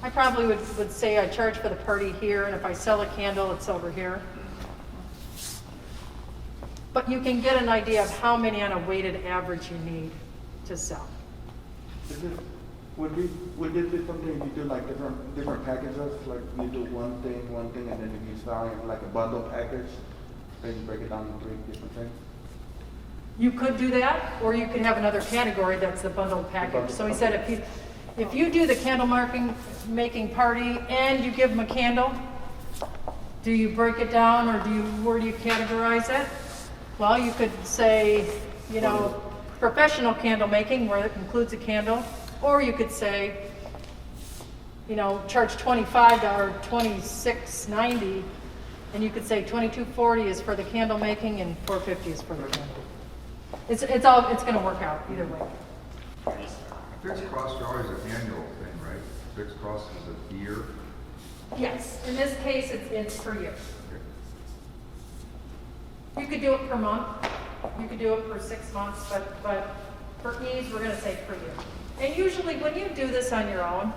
I probably would say I charge for the party here, and if I sell a candle, it's over here. But you can get an idea of how many on a weighted average you need to sell. Would this be something you do like different packages? Like you do one thing, and then you sell it like a bundle package, then you break it down into 3 different things? You could do that, or you could have another category that's the bundled package. So he said if you do the candle making party and you give them a candle, do you break it down, or where do you categorize it? Well, you could say, professional candle making, where it includes a candle, or you could say, charge $25 or $26.90, and you could say $22.40 is for the candle making and $4.50 is for the candle. It's going to work out either way. Fixed costs are always an annual thing, right? Fixed costs is a year. Yes, in this case, it's per year. You could do it per month. You could do it for 6 months, but for ease, we're going to say per year. And usually when you do this on your own,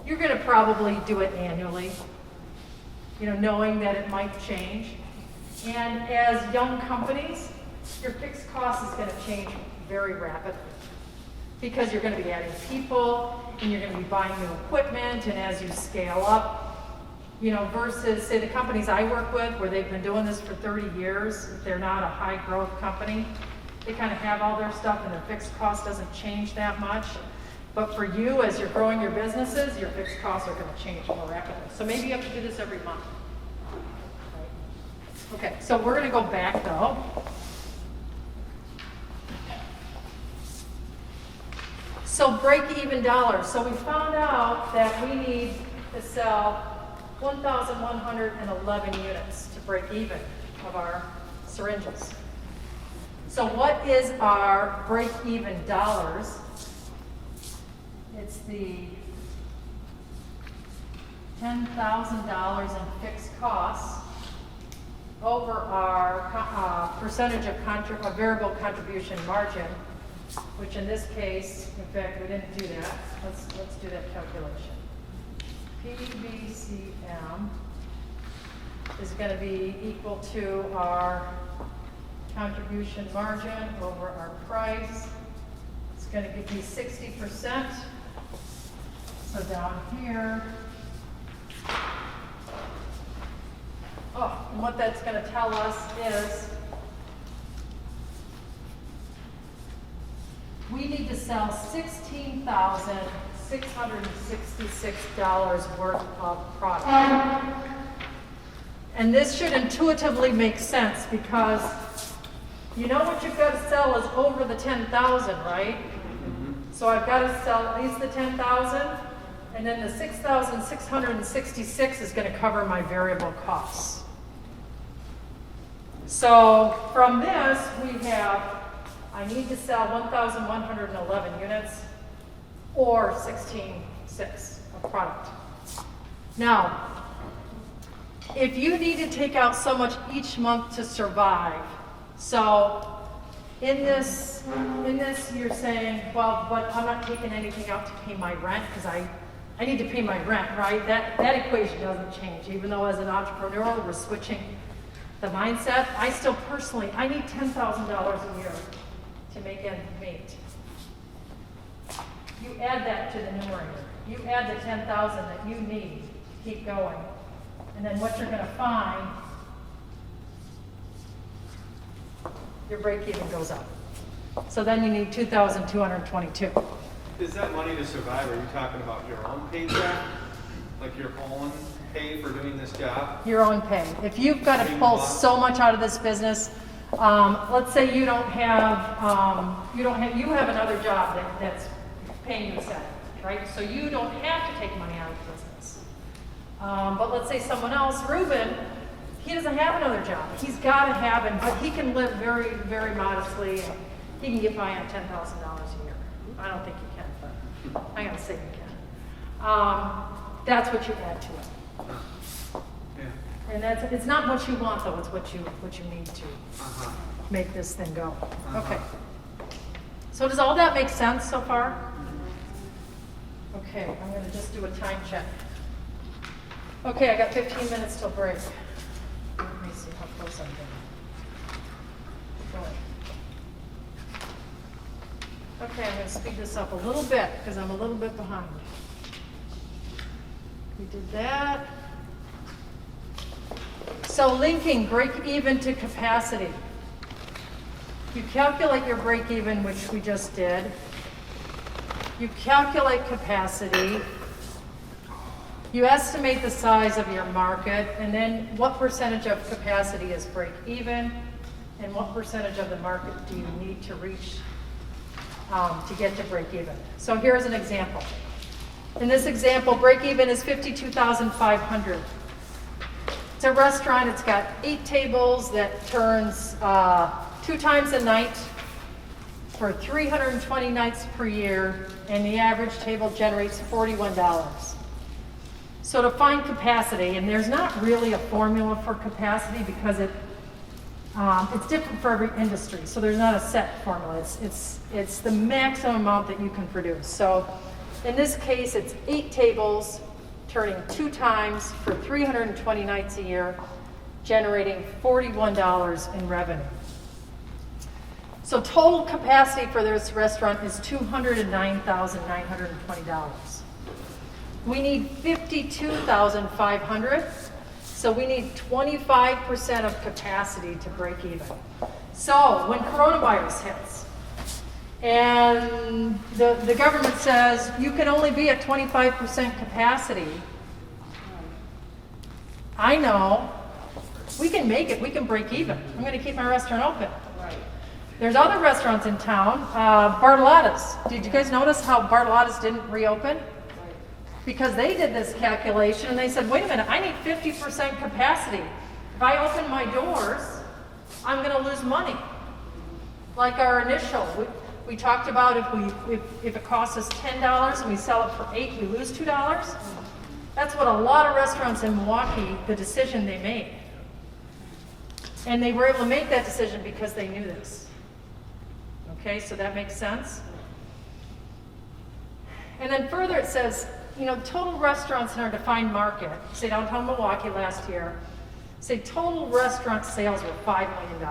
you're going to probably do it annually, knowing that it might change. And as young companies, your fixed cost is going to change very rapidly because you're going to be adding people and you're going to be buying new equipment, and as you scale up, versus say the companies I work with where they've been doing this for 30 years, if they're not a high growth company, they kind of have all their stuff and their fixed cost doesn't change that much. But for you, as you're growing your businesses, your fixed costs are going to change more rapidly. So maybe you have to do this every month. Okay, so we're going to go back though. So break-even dollars. So we found out that we need to sell 1,111 units to break even of our syringes. So what is our break-even dollars? It's the $10,000 in fixed costs over our percentage of variable contribution margin, which in this case, in fact, we didn't do that. Let's do that calculation. PBCM is going to be equal to our contribution margin over our price. It's going to give me 60%. So down here, and what that's going to tell us is we need to sell $16,666 worth of product. And this should intuitively make sense because what you've got to sell is over the 10,000, right? So I've got to sell at least the 10,000, and then the 6,666 is going to cover my variable costs. So from this, I need to sell 1,111 units or 16.6 of product. Now, if you need to take out so much each month to survive, so in this you're saying, well, but I'm not taking anything out to pay my rent because I need to pay my rent, right? That equation doesn't change. Even though as an entrepreneur, we're switching the mindset. I still personally, I need $10,000 a year to make ends meet. You add that to the numerator. You add the 10,000 that you need to keep going. And then what you're going to find, your break even goes up. So then you need 2,222. Is that money to survive? Are you talking about your own paycheck? Like your own pay for doing this job? Your own pay. If you've got to pull so much out of this business, let's say you have another job that's paying you salary, right? So you don't have to take money out of the business. But let's say someone else, Ruben, he doesn't have another job. He's got to have it, but he can live very, very modestly. And he can get by on $10,000 a year. I don't think he can, but I gotta say he can. That's what you add to it. Yeah. And it's not what you want though, it's what you need to make this thing go. Okay. So does all that make sense so far? Okay, I'm gonna just do a time check. Okay, I got 15 minutes till break. Let me see how close I'm getting. Okay, I'm gonna speed this up a little bit because I'm a little bit behind. We did that. So linking break even to capacity. You calculate your break even, which we just did. You calculate capacity. You estimate the size of your market, and then what percentage of capacity is break even, and what percentage of the market do you need to reach to get to break even. So here's an example. In this example, break even is $52,500. It's a restaurant, it's got 8 tables that turns 2 times a night for 320 nights per year, and the average table generates $41. So to find capacity, and there's not really a formula for capacity because it's different for every industry, so there's not a set formula. It's the maximum amount that you can produce. So in this case, it's 8 tables turning 2 times for 320 nights a year, generating $41 in revenue. So total capacity for this restaurant is $209,920. We need $52,500. So we need 25% of capacity to break even. So when coronavirus hits and the government says you can only be at 25% capacity, I know we can make it, we can break even. I'm going to keep my restaurant open. There's other restaurants in town, Bartolotta's. Did you guys notice how Bartolotta's didn't reopen? Because they did this calculation and they said, wait a minute, I need 50% capacity. If I open my doors, I'm going to lose money. Like our initial, we talked about if it costs us $10 and we sell it for $8, we lose $2. That's what a lot of restaurants in Milwaukee, the decision they made. And they were able to make that decision because they knew this. Okay, so that makes sense. And then further it says, total restaurants in our defined market, say downtown Milwaukee last year, say total restaurant sales were $5 million.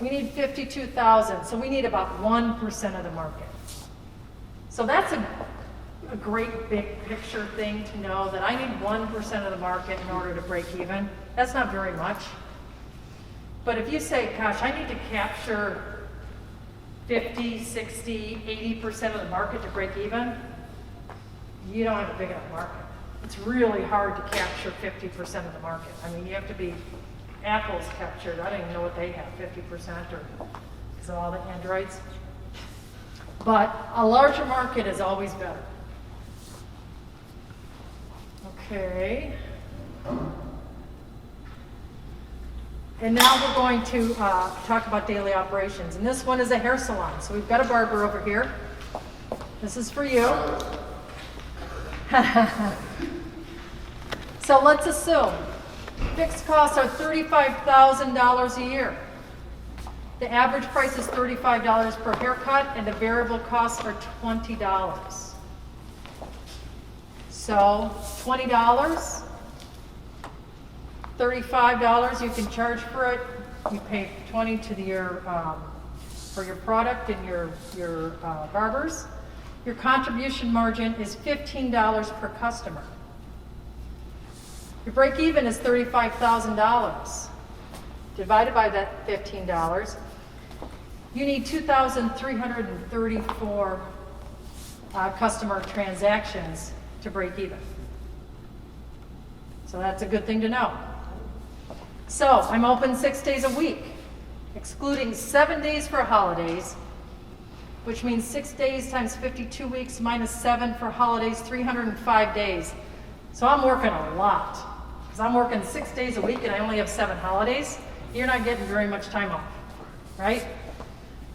We need 52,000, so we need about 1% of the market. So that's a great big picture thing to know that I need 1% of the market in order to break even. That's not very much. But if you say, gosh, I need to capture 50, 60, 80% of the market to break even, you don't have a big enough market. It's really hard to capture 50% of the market. I mean, you have to be, Apple's captured, I don't even know what they have, 50% or because of all the Androids. But a larger market is always better. Okay. And now we're going to talk about daily operations. And this one is a hair salon. So we've got a barber over here. This is for you. So So let's assume fixed costs are $35,000 a year. The average price is $35 per haircut, and the variable costs are $20. So $20, $35 you can charge for it. You pay $20 to for your product and your barbers. Your contribution margin is $15 per customer. Your break even is $35,000. Divided by that $15, you need 2,334 customer transactions to break even. So that's a good thing to know. So I'm open 6 days a week, excluding 7 days for holidays, which means 6 days times 52 weeks minus 7 for holidays, 305 days. So I'm working a lot, because I'm working 6 days a week and I only have 7 holidays. You're not getting very much time off, right?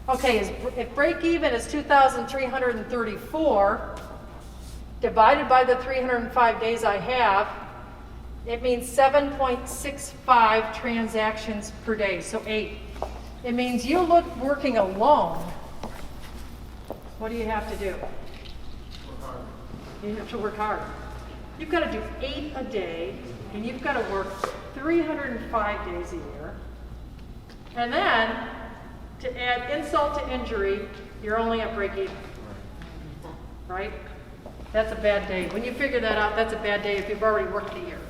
Okay, if break even is 2,334 divided by the 305 days I have, it means 7.65 transactions per day, so 8. It means you look working alone. What do you have to do? You have to work hard. You've got to do 8 a day, and you've got to work 305 days a year. And then, to add insult to injury, you're only at break even. Right? That's a bad day. When you figure that out, that's a bad day if you've already worked the year.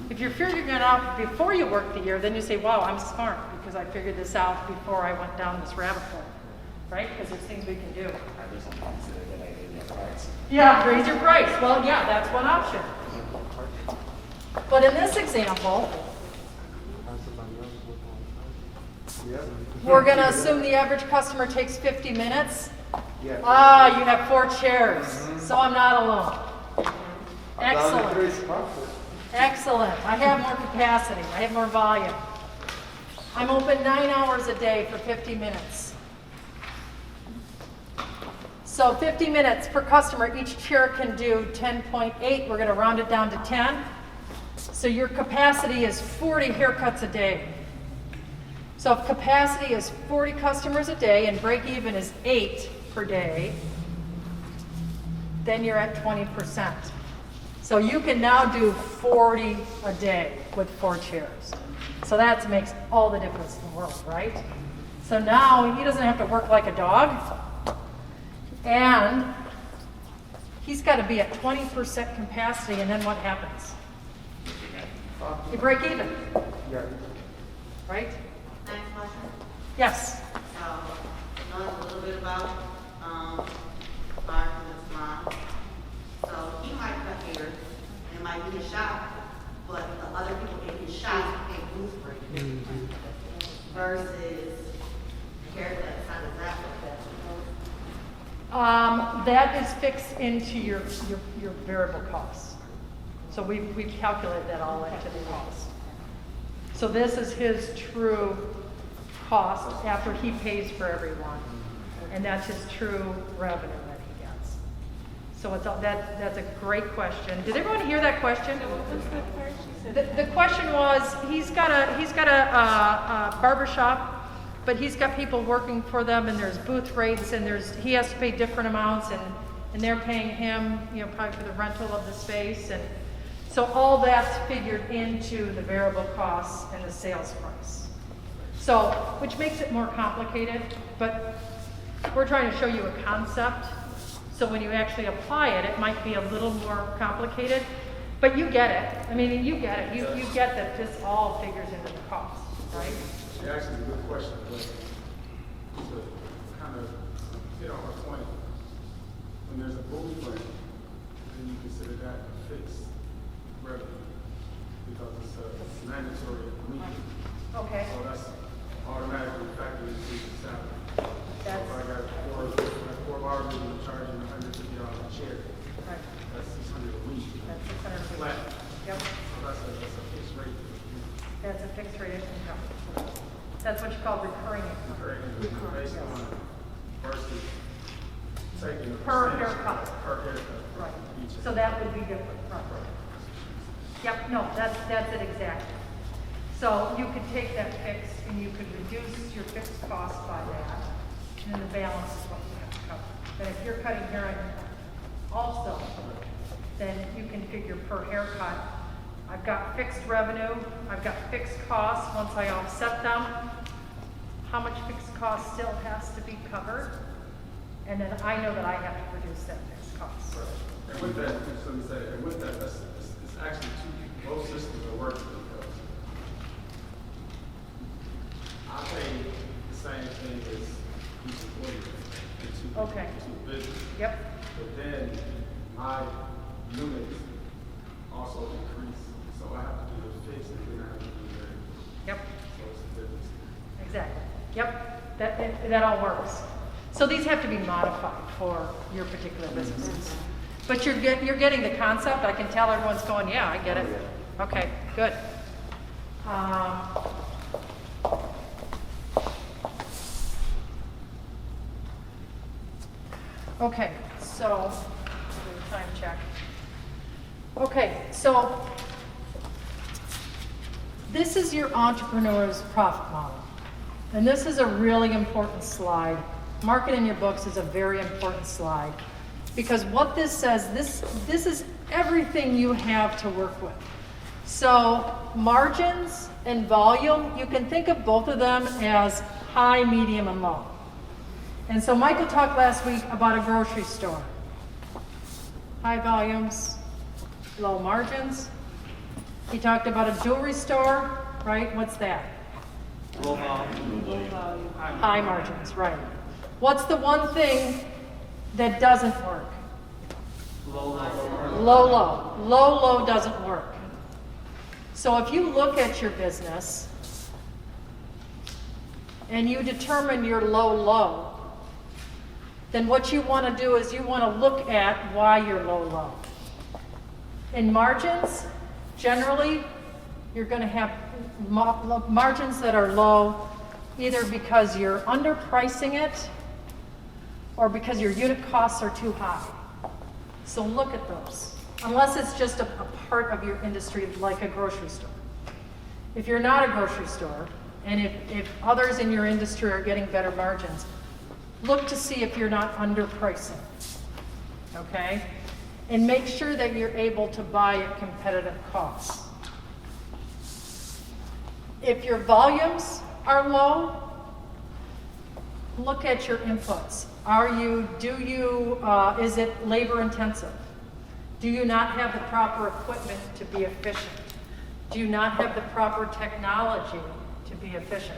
If you're figuring it out before you work the year, then you say, wow, I'm smart because I figured this out before I went down this rabbit hole. Right? Because there's things we can do. I just consider that I raise your price. Yeah, raise your price. Well, yeah, that's one option. But in this example, we're going to assume the average customer takes 50 minutes. Yeah. Ah, you have 4 chairs, so I'm not alone. Excellent. Excellent. I have more capacity. I have more volume. I'm open 9 hours a day for 50 minutes. So 50 minutes per customer. Each chair can do 10.8. We're going to round it down to 10. So your capacity is 40 haircuts a day. So if capacity is 40 customers a day and break even is 8 per day, then you're at 20%. So you can now do 40 a day with 4 chairs. So that makes all the difference in the world, right? So now he doesn't have to work like a dog, and he's got to be at 20% capacity, and then what happens? You break even, Yeah. right? Next question. Yes. So, knowing a little bit about, Martin's mom. So, he might cut hair, and it might be his shop, but the other people in his shop pay booth break. Versus haircuts, how does that work? That is fixed into your variable costs. So we've calculated that all into the cost. So this is his true cost after he pays for everyone. And that's his true revenue that he gets. So that's a great question. Did everyone hear that question? The question was, he's got a barber shop, but he's got people working for them, and there's booth rates, and he has to pay different amounts, and they're paying him, probably for the rental of the space, and so all that's figured into the variable costs and the sales price. So, which makes it more complicated, but we're trying to show you a concept. So when you actually apply it, it might be a little more complicated, but you get it. I mean, you get it. You get that this all figures into the cost, right? She asked me a good question, but to kind of hit on her point, when there's a booth rent, then you consider that a fixed revenue because it's a mandatory weekly. Okay. So that's automatically factored into the salary. So if I got four barbers and I'm charging $150 a chair, Right. that's $600 a week. That's $600 a week. Flat. Yep. So that's a fixed rate. That's a fixed rate of income. That's what you call recurring income. Based on versus taking the Per percentage haircut. Per haircut. Right. Each. So that would be different. Right. Yep, no, that's it exactly. So you could take that fixed and you could reduce your fixed cost by that, and then the balance is what you have to cover. But if you're cutting hair also, then you can figure per haircut. I've got fixed revenue, I've got fixed costs. Once I offset them, how much fixed cost still has to be covered? And then I know that I have to reduce that fixed cost. Right. And with that, just let me say, and with that, it's actually both systems are working because I pay the same thing as each employee Okay. to business. Yep. But then my units also increase, so I have to do the fixed and then I have to do the Yep. so it's a difference. Exactly. Yep. That all works. So these have to be modified for your particular businesses. But you're getting the concept. I can tell everyone's going, yeah, I get it. Okay, good. Okay, so do a time check. Okay, so this is your entrepreneur's profit model. And this is a really important slide. Mark it in your books is a very important slide. Because what this says, this is everything you have to work with. So margins and volume, you can think of both of them as high, medium, and low. And so Michael talked last week about a grocery store. High volumes, low margins. He talked about a jewelry store, right? What's that? Low volume. High margins, right. What's the one thing that doesn't work? Low. Low doesn't work. So if you look at your business and you determine your low, then what you want to do is you want to look at why you're low. In margins, generally, you're going to have margins that are low either because you're underpricing it or because your unit costs are too high. So look at those. Unless it's just a part of your industry like a grocery store. If you're not a grocery store, and if others in your industry are getting better margins, look to see if you're not underpricing, okay? And make sure that you're able to buy at competitive costs. If your volumes are low, look at your inputs. Is it labor intensive? Do you not have the proper equipment to be efficient? Do you not have the proper technology to be efficient?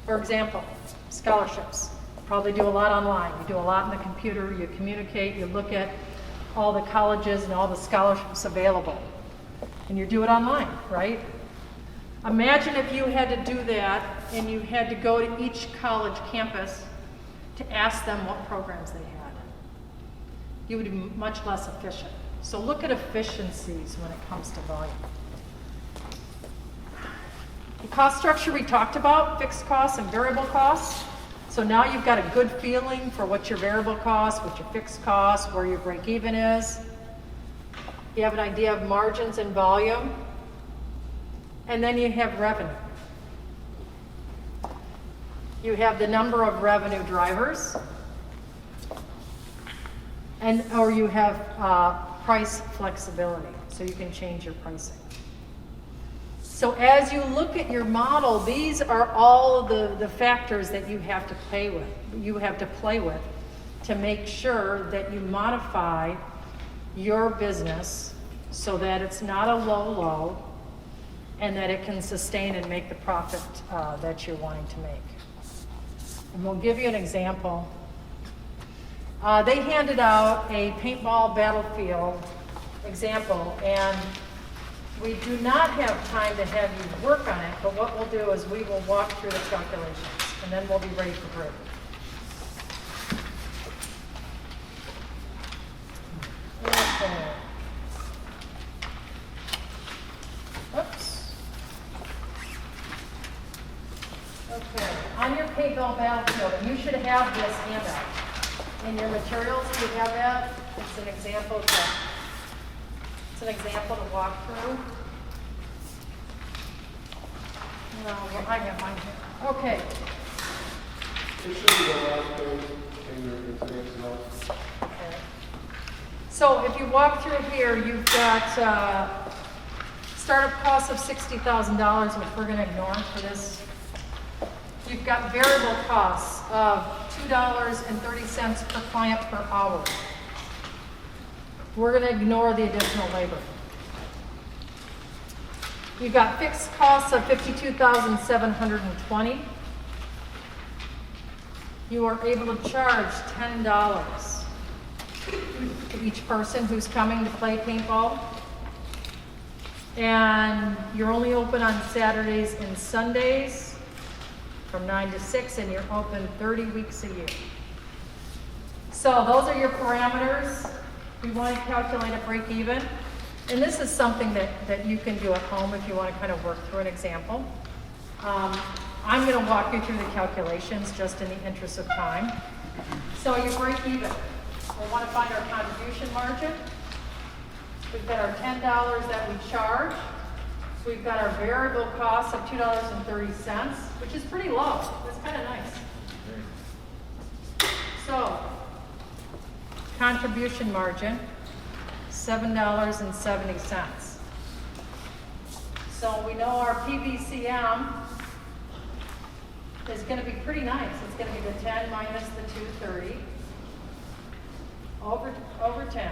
For example, scholarships. Probably do a lot online. You do a lot in the computer, you communicate, you look at all the colleges and all the scholarships available. And you do it online, right? Imagine if you had to do that and you had to go to each college campus to ask them what programs they had. You would be much less efficient. So look at efficiencies when it comes to volume. The cost structure we talked about, fixed costs and variable costs. So now you've got a good feeling for what your variable costs, what your fixed costs, where your break even is. You have an idea of margins and volume. And then you have revenue. You have the number of revenue drivers, or you have price flexibility, so you can change your pricing. So as you look at your model, these are all the factors that you have to play with. To make sure that you modify your business so that it's not a low, and that it can sustain and make the profit that you're wanting to make. And we'll give you an example. They handed out a paintball battlefield example, and we do not have time to have you work on it, but what we'll do is we will walk through the calculations, and then we'll be ready for break. Okay. Oops. Okay, on your paintball battlefield, and you should have this handout. In your materials, do you have that? It's an example to walk through. No, well, I have mine here. Okay. It should be the last page in your today's notes. Okay. So if you walk through here, you've got startup costs of $60,000, which we're going to ignore for this. You've got variable costs of $2.30 per client per hour. We're going to ignore the additional labor. You've got fixed costs of $52,720. You are able to charge $10 to each person who's coming to play paintball. And you're only open on Saturdays and Sundays from 9 to 6, and you're open 30 weeks a year. So those are your parameters. We want to calculate a break even. And this is something that you can do at home if you want to kind of work through an example. I'm going to walk you through the calculations just in the interest of time. So you break even. We want to find our contribution margin. We've got our $10 that we charge. So we've got our variable cost of $2.30, which is pretty low. That's kind of nice. So contribution margin, $7.70. So we know our PVCM is going to be pretty nice. It's going to be the 10 minus the 230 over 10.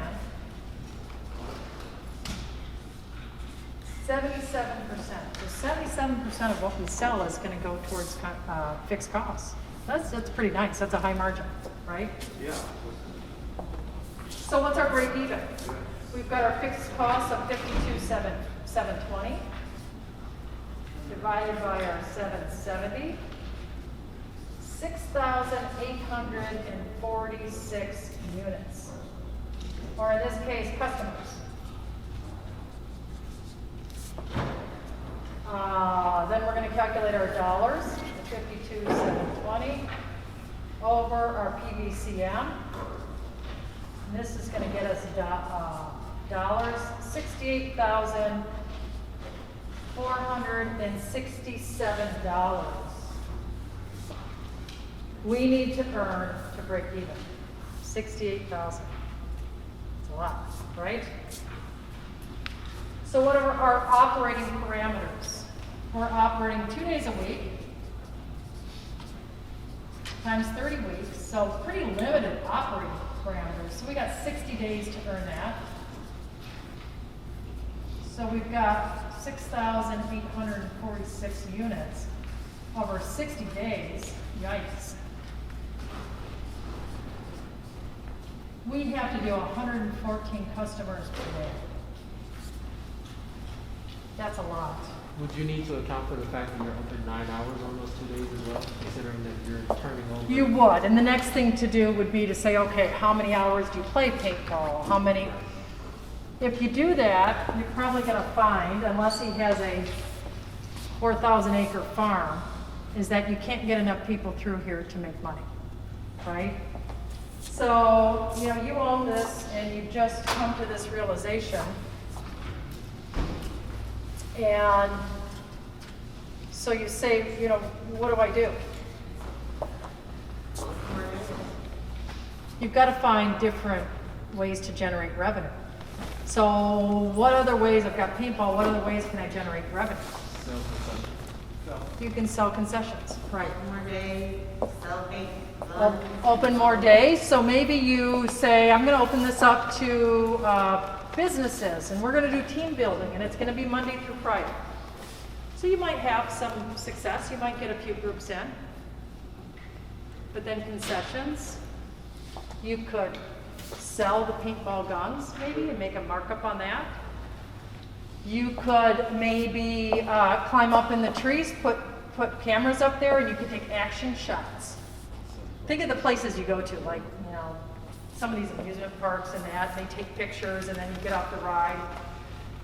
77%. So 77% of what we sell is going to go towards fixed costs. That's pretty nice. That's a high margin, right? Yeah. So what's our break even? We've got our fixed costs of $52,720 divided by our 770. 6,846 units. Or in this case, customers. Then we're going to calculate our dollars, the 52,720 over our PVCM. And this is going to get us dollars, $68,467. We need to earn to break even. 68,000. It's a lot, right? So what are our operating parameters? We're operating 2 days a week times 30 weeks, so pretty limited operating parameters. So we got 60 days to earn that. So we've got 6,846 units over 60 days. Yikes. We have to do 114 customers per day. That's a lot. Would you need to account for the fact that you're open 9 hours on those 2 days as well, considering that you're turning over? You would, and the next thing to do would be to say, okay, how many hours do you play paintball? How many? If you do that, you're probably going to find, unless he has a 4,000-acre farm, is that you can't get enough people through here to make money, right? So, you know, you own this and you've just come to this realization. And so you say, you know, what do I do? You've got to find different ways to generate revenue. So what other ways, I've got paintball, what other ways can I generate revenue? You can sell concessions, right. More days, sell paint. Open more days, so maybe you say, I'm going to open this up to businesses, and we're going to do team building, and it's going to be Monday through Friday. So you might have some success, you might get a few groups in, but then concessions, you could sell the paintball guns maybe and make a markup on that. You could maybe climb up in the trees, put cameras up there, and you could take action shots. Think of the places you go to, like, you know, some of these amusement parks and that, they take pictures and then you get off the ride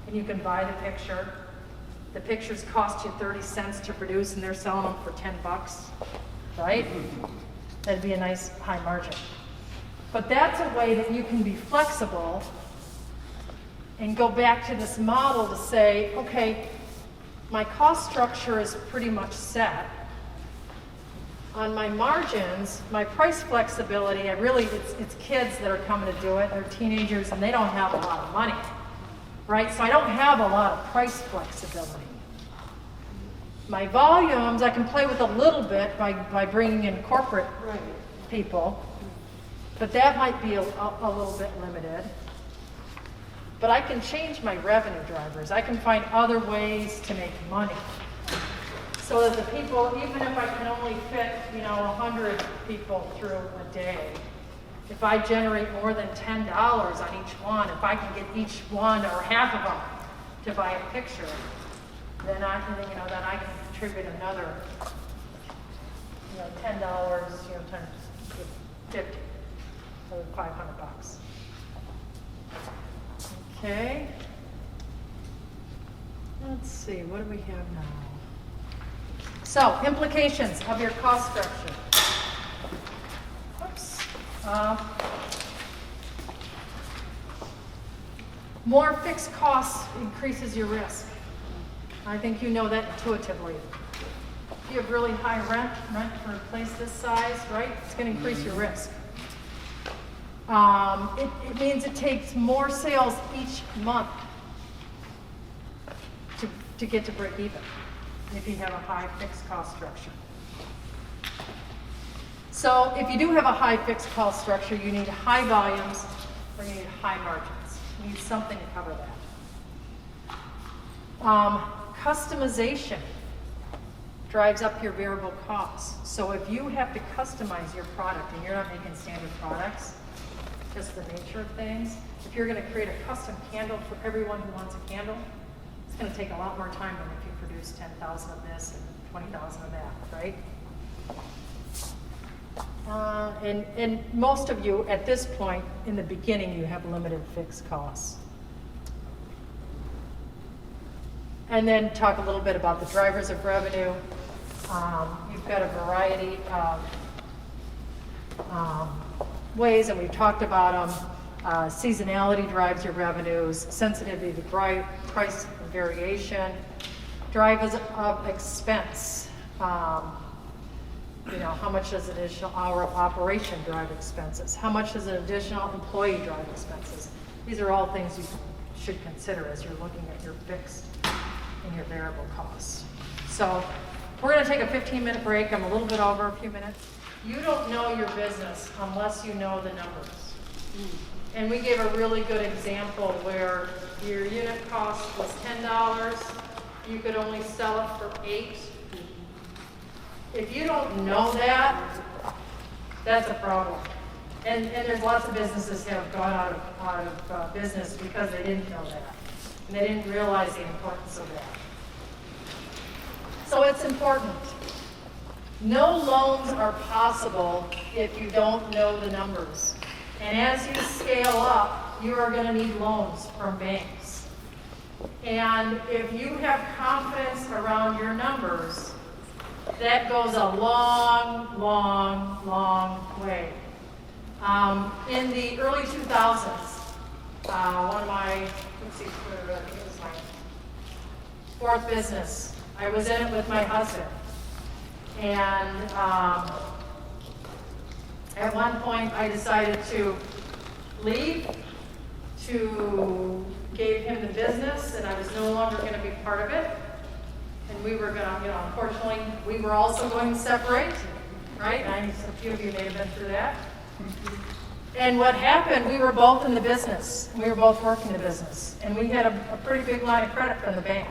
and you can buy the picture. The pictures cost you 30 cents to produce and they're selling them for 10 bucks, right? That'd be a nice high margin. But that's a way that you can be flexible and go back to this model to say, okay, my cost structure is pretty much set. On my margins, my price flexibility, it's kids that are coming to do it, they're teenagers, and they don't have a lot of money, right? So I don't have a lot of price flexibility. My volumes, I can play with a little bit by bringing in corporate people, but that might be a little bit limited. But I can change my revenue drivers. I can find other ways to make money. So that the people, even if I can only fit, 100 people through a day, if I generate more than $10 on each one, if I can get each one or half of them to buy a picture, then I can contribute another, $10, times 50, so $500. Okay. Let's see, what do we have now? So, implications of your cost structure. Oops. More fixed costs increases your risk. I think you know that intuitively. If you have really high rent for a place this size, right, it's going to increase your risk. It means it takes more sales each month to get to break even if you have a high fixed cost structure. So if you do have a high fixed cost structure, you need high volumes or you need high margins. You need something to cover that. Customization drives up your variable costs. So if you have to customize your product and you're not making standard products, just the nature of things, if you're going to create a custom candle for everyone who wants a candle, it's going to take a lot more time than if you produce 10,000 of this and 20,000 of that, right? And most of you, at this point, in the beginning, you have limited fixed costs. And then talk a little bit about the drivers of revenue. You've got a variety of ways, and we've talked about them. Seasonality drives your revenues, sensitivity to price variation, drivers of expense. How much does an additional hour of operation drive expenses? How much does an additional employee drive expenses? These are all things you should consider as you're looking at your fixed and your variable costs. So we're going to take a 15-minute break. I'm a little bit over a few minutes. You don't know your business unless you know the numbers. And we gave a really good example where your unit cost was $10. You could only sell it for $8. If you don't know that, that's a problem. And there's lots of businesses that have gone out of business because they didn't know that. And they didn't realize the importance of that. So it's important. No loans are possible if you don't know the numbers. And as you scale up, you are going to need loans from banks. And if you have confidence around your numbers, that goes a long, long, long way. In the early 2000s, one of my, it was my fourth business. I was in it with my husband. And at one point, I decided to leave, gave him the business, and I was no longer going to be part of it. And we were going to, unfortunately, we were also going to separate, right? A few of you may have been through that. And what happened, we were both in the business. We were both working the business. And we had a pretty big line of credit from the bank.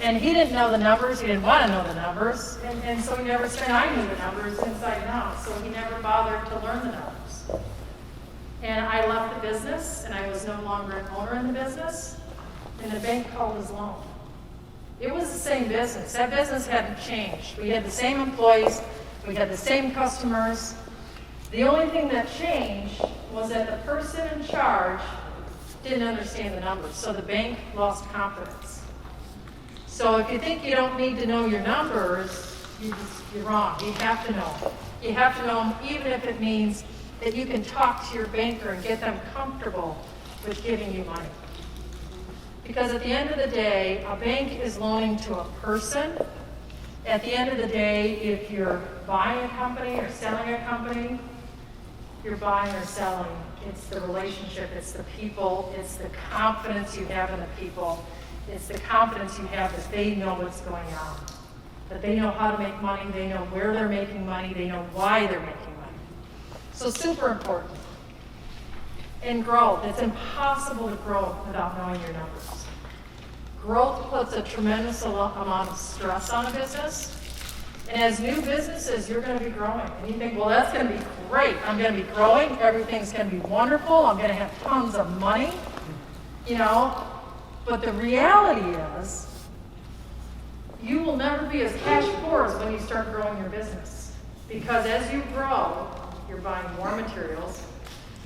And he didn't know the numbers. He didn't want to know the numbers. And so he never said, I knew the numbers inside and out. So he never bothered to learn the numbers. And I left the business, and I was no longer an owner in the business. And the bank called his loan. It was the same business. That business hadn't changed. We had the same employees. We had the same customers. The only thing that changed was that the person in charge didn't understand the numbers. So the bank lost confidence. So if you think you don't need to know your numbers, you're wrong. You have to know. You have to know them even if it means that you can talk to your banker and get them comfortable with giving you money. Because at the end of the day, a bank is loaning to a person. At the end of the day, if you're buying a company or selling a company, you're buying or selling. It's the relationship, it's the people, it's the confidence you have in the people. It's the confidence you have that they know what's going on. That they know how to make money, they know where they're making money, they know why they're making money. So super important. And growth, it's impossible to grow without knowing your numbers. Growth puts a tremendous amount of stress on a business. And as new businesses, you're going to be growing. And you think, well, that's going to be great. I'm going to be growing. Everything's going to be wonderful. I'm going to have tons of money, you know. But the reality is, you will never be as cash poor as when you start growing your business. Because as you grow, you're buying more materials,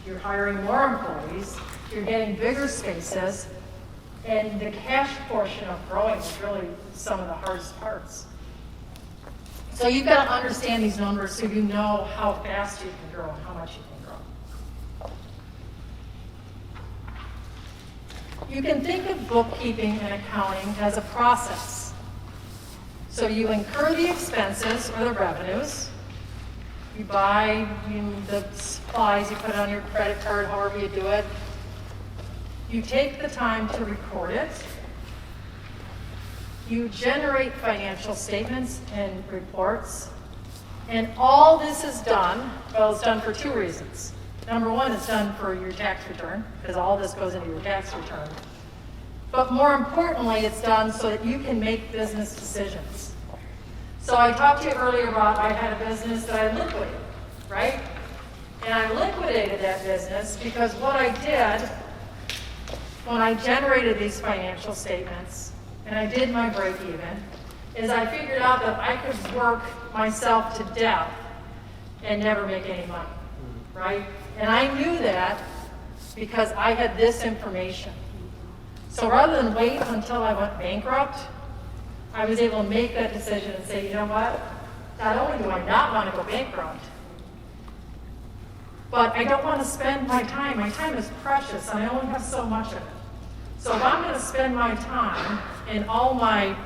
you're hiring more employees, you're getting bigger spaces, and the cash portion of growing is really some of the hardest parts. So you've got to understand these numbers so you know how fast you can grow and how much you can grow. You can think of bookkeeping and accounting as a process. So you incur the expenses or the revenues. You buy the supplies, you put it on your credit card, however you do it. You take the time to record it. You generate financial statements and reports. And all this is done, well, it's done for two reasons. Number one, it's done for your tax return, because all this goes into your tax return. But more importantly, it's done so that you can make business decisions. So I talked to you earlier about I had a business that I liquidated, right? And I liquidated that business because what I did when I generated these financial statements and I did my break even is I figured out that I could work myself to death and never make any money, right? And I knew that because I had this information. So rather than wait until I went bankrupt, I was able to make that decision and say, you know what? Not only do I not want to go bankrupt, but I don't want to spend my time. My time is precious, and I only have so much of it. So if I'm going to spend my time and all my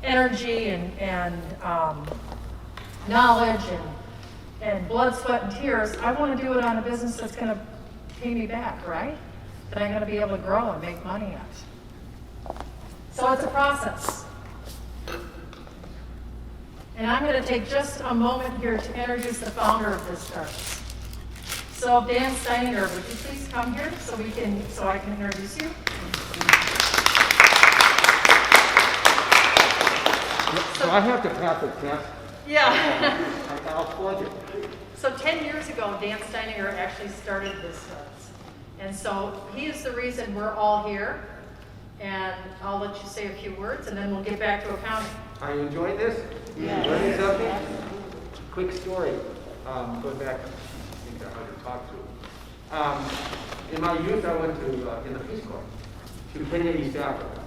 energy and knowledge and blood, sweat, and tears, I want to do it on a business that's going to pay me back, right? That I'm going to be able to grow and make money at. So it's a process. And I'm going to take just a moment here to introduce the founder of Bizstarts. So Dan Steininger, would you please come here so I can introduce you? So I have to pass a test. Yeah. I'll plug it. So 10 years ago, Dan Steininger actually started Bizstarts. And so he is the reason we're all here. And I'll let you say a few words, and then we'll get back to accounting. Are you enjoying this? Yes. Learning something? Quick story. Going back, I think I had to talk to. In my youth, I went to in the Peace Corps to Kenya, East Africa,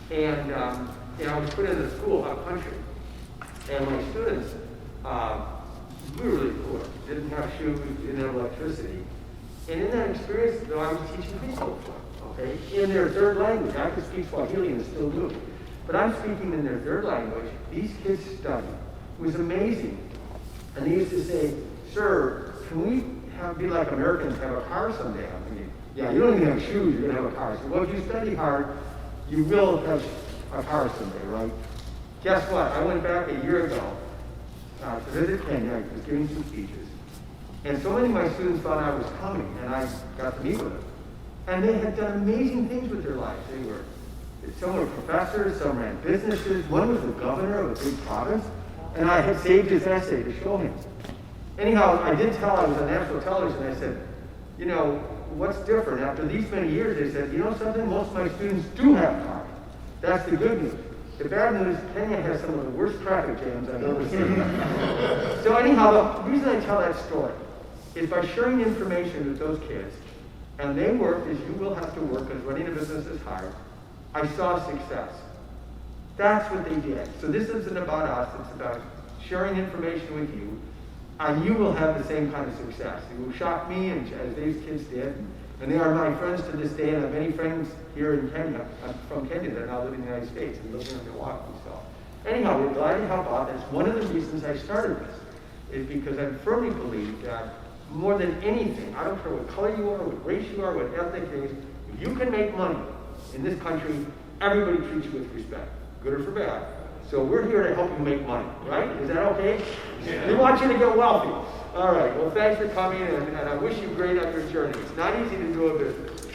and I was put in a school up country, and my students were really poor. Didn't have shoes, didn't have electricity, and in that experience, though, I was teaching preschool for them. Okay, in their third language. I could speak Swahili and still do. But I'm speaking in their third language. These kids studied. It was amazing. And they used to say, sir, can we be like Americans, have a car someday? I'm thinking, yeah, you don't even have shoes, you're going to have a car. So, well, if you study hard, you will have a car someday, right? Guess what? I went back a year ago to visit Kenya. I was giving some speeches. And so many of my students thought I was coming, and I got to meet with them. And they had done amazing things with their lives. Some were professors, some ran businesses. One was the governor of a big province, and I had saved his essay to show him. Anyhow, I did tell, I was on national television, I said, you know, what's different? After these many years, they said, you know something, most of my students do have cars. That's the good news. The bad news, Kenya has some of the worst traffic jams I've ever seen. So anyhow, the reason I tell that story is by sharing information with those kids. And they worked as you will have to work, because running a business is hard. I saw success. That's what they did. So this isn't about us, it's about sharing information with you, and you will have the same kind of success. It will shock me, and as these kids did, And they are my friends to this day, and I have many friends here in Kenya. I'm from Kenya that now live in the United States and live in Milwaukee. So anyhow, we're glad to help out. That's one of the reasons I started this, is because I firmly believe that more than anything, I don't care what color you are, what race you are, what ethnic is, if you can make money in this country, everybody treats you with respect, good or for bad. So we're here to help you make money, right? Is that okay? Yeah. We want you to get wealthy. All right, well, thanks for coming, and I wish you great on your journey. It's not easy to do a business.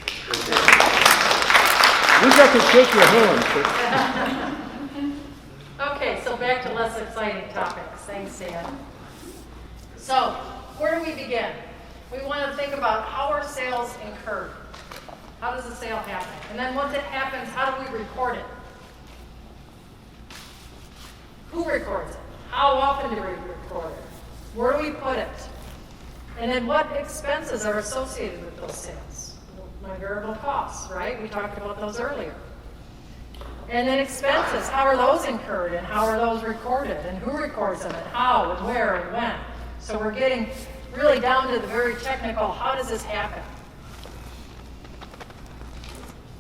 We got to shake your hand. Okay, so back to less exciting topics. Thanks, Dan. So, where do we begin? We want to think about how are sales incurred? How does the sale happen? And then once it happens, how do we record it? Who records it? How often do we record it? Where do we put it? And then what expenses are associated with those sales? My variable costs, right? We talked about those earlier. And then expenses, how are those incurred and how are those recorded and who records them and how and where and when? So we're getting really down to the very technical, how does this happen?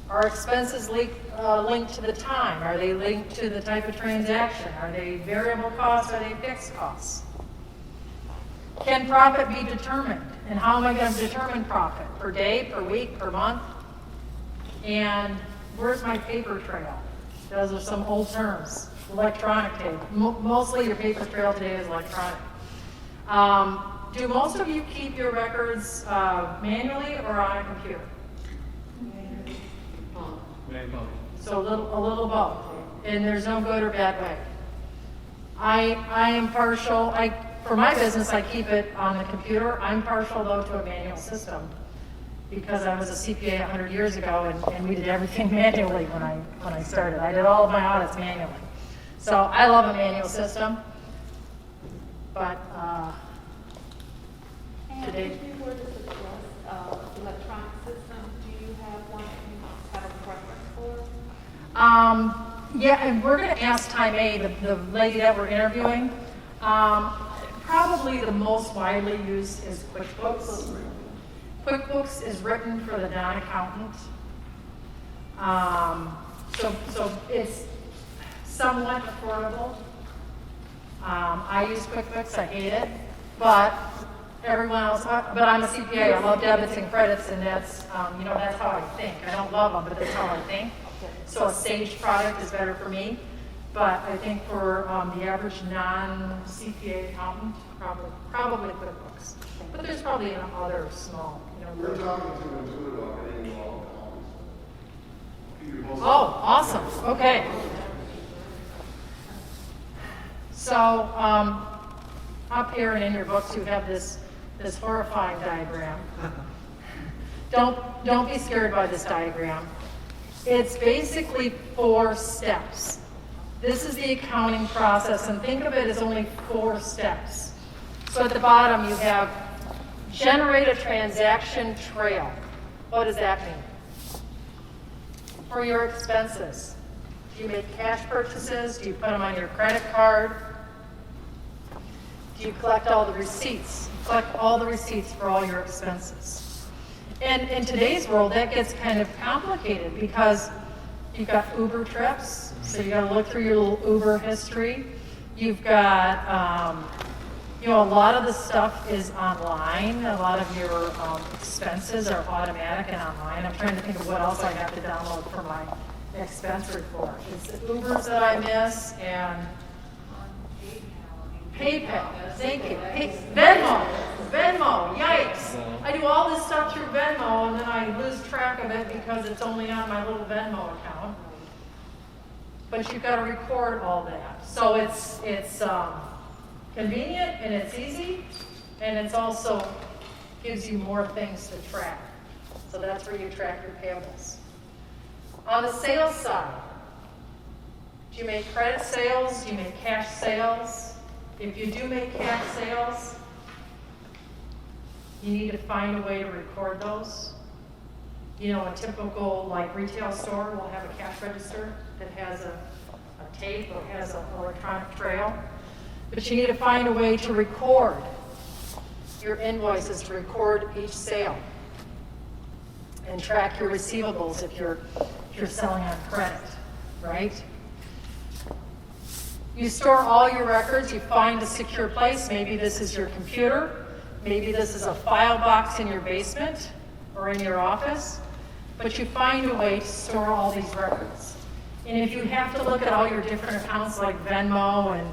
Are expenses linked to the time? Are they linked to the type of transaction? Are they variable costs? Are they fixed costs? Can profit be determined? And how am I going to determine profit? Per day, per week, per month? And where's my paper trail? Those are some old terms. Electronic tape. Mostly your paper trail today is electronic. Do most of you keep your records manually or on a computer? So a little both. And there's no good or bad way. I am partial. For my business, I keep it on the computer. I'm partial, though, to a manual system because I was a CPA 100 years ago, and we did everything manually when I started. I did all of my audits manually. So I love a manual system, but today. If you were to suggest electronic system, do you have one that you have a preference for? Yeah, and we're going to ask Time A, the lady that we're interviewing. Probably the most widely used is QuickBooks. QuickBooks is written for the non-accountant. So it's somewhat affordable. I use QuickBooks, I hate it, but everyone else, but I'm a CPA, I love debits and credits, and that's, that's how I think. I don't love them, but that's how I think. So a Sage product is better for me. But I think for the average non-CPA accountant, probably QuickBooks. But there's probably other small, We're talking to Intuitive on getting involved. Oh, awesome. Okay. So up here and in your books, you have this horrifying diagram. Don't be scared by this diagram. It's basically 4 steps. This is the accounting process, and think of it as only 4 steps. So at the bottom, you have generate a transaction trail. What does that mean? For your expenses, do you make cash purchases? Do you put them on your credit card? Do you collect all the receipts? You collect all the receipts for all your expenses. And in today's world, that gets kind of complicated because you've got Uber trips, so you got to look through your little Uber history. You've got, a lot of the stuff is online. A lot of your expenses are automatic and online. I'm trying to think of what else I have to download for my expense report. It's the Ubers that I miss and PayPal. Thank you. Venmo. Yikes. I do all this stuff through Venmo and then I lose track of it because it's only on my little Venmo account. But you've got to record all that. So it's convenient and it's easy, and it's also gives you more things to track. So that's where you track your payables. On the sales side, do you make credit sales? Do you make cash sales? If you do make cash sales, you need to find a way to record those. A typical retail store will have a cash register that has a tape or has an electronic trail. But you need to find a way to record your invoices, to record each sale. and track your receivables if you're selling on credit, right? You store all your records, you find a secure place. Maybe this is your computer, maybe this is a file box in your basement or in your office, but you find a way to store all these records. And if you have to look at all your different accounts like Venmo and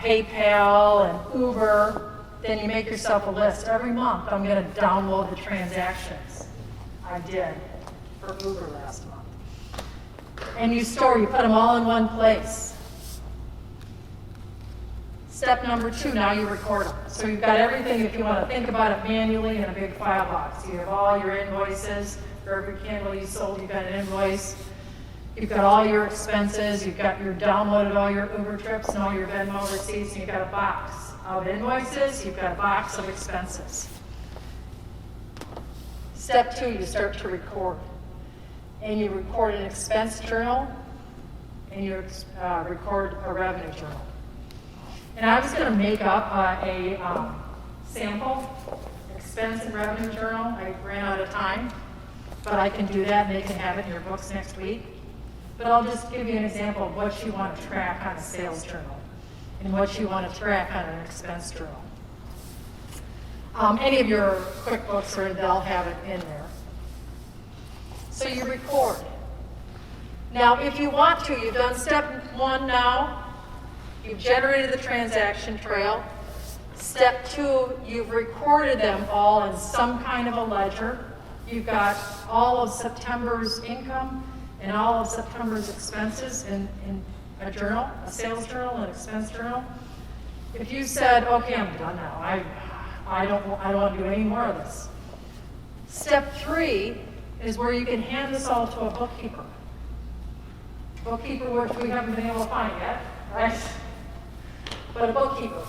PayPal and Uber, then you make yourself a list. Every month I'm going to download the transactions I did for Uber last month. And you put them all in one place. Step number 2, now you record them. So you've got everything, if you want to think about it manually, in a big file box. You have all your invoices. For every candle you sold, you've got an invoice. You've got all your expenses. You've downloaded all your Uber trips and all your Venmo receipts. And you've got a box of invoices. You've got a box of expenses. Step 2, you start to record. And you record an expense journal. And you record a revenue journal. And I was going to make up a sample expense and revenue journal. I ran out of time, but I can do that and they can have it in your books next week. But I'll just give you an example of what you want to track on a sales journal and what you want to track on an expense journal. Any of your QuickBooks, they'll have it in there. So you record. Now, if you want to, you've done step 1 now. You've generated the transaction trail. Step 2, you've recorded them all in some kind of a ledger. You've got all of September's income and all of September's expenses in a journal, a sales journal, an expense journal. If you said, okay, I'm done now, I don't want to do any more of this. Step 3 is where you can hand this all to a bookkeeper. Bookkeeper, which we haven't been able to find yet, right? But a bookkeeper.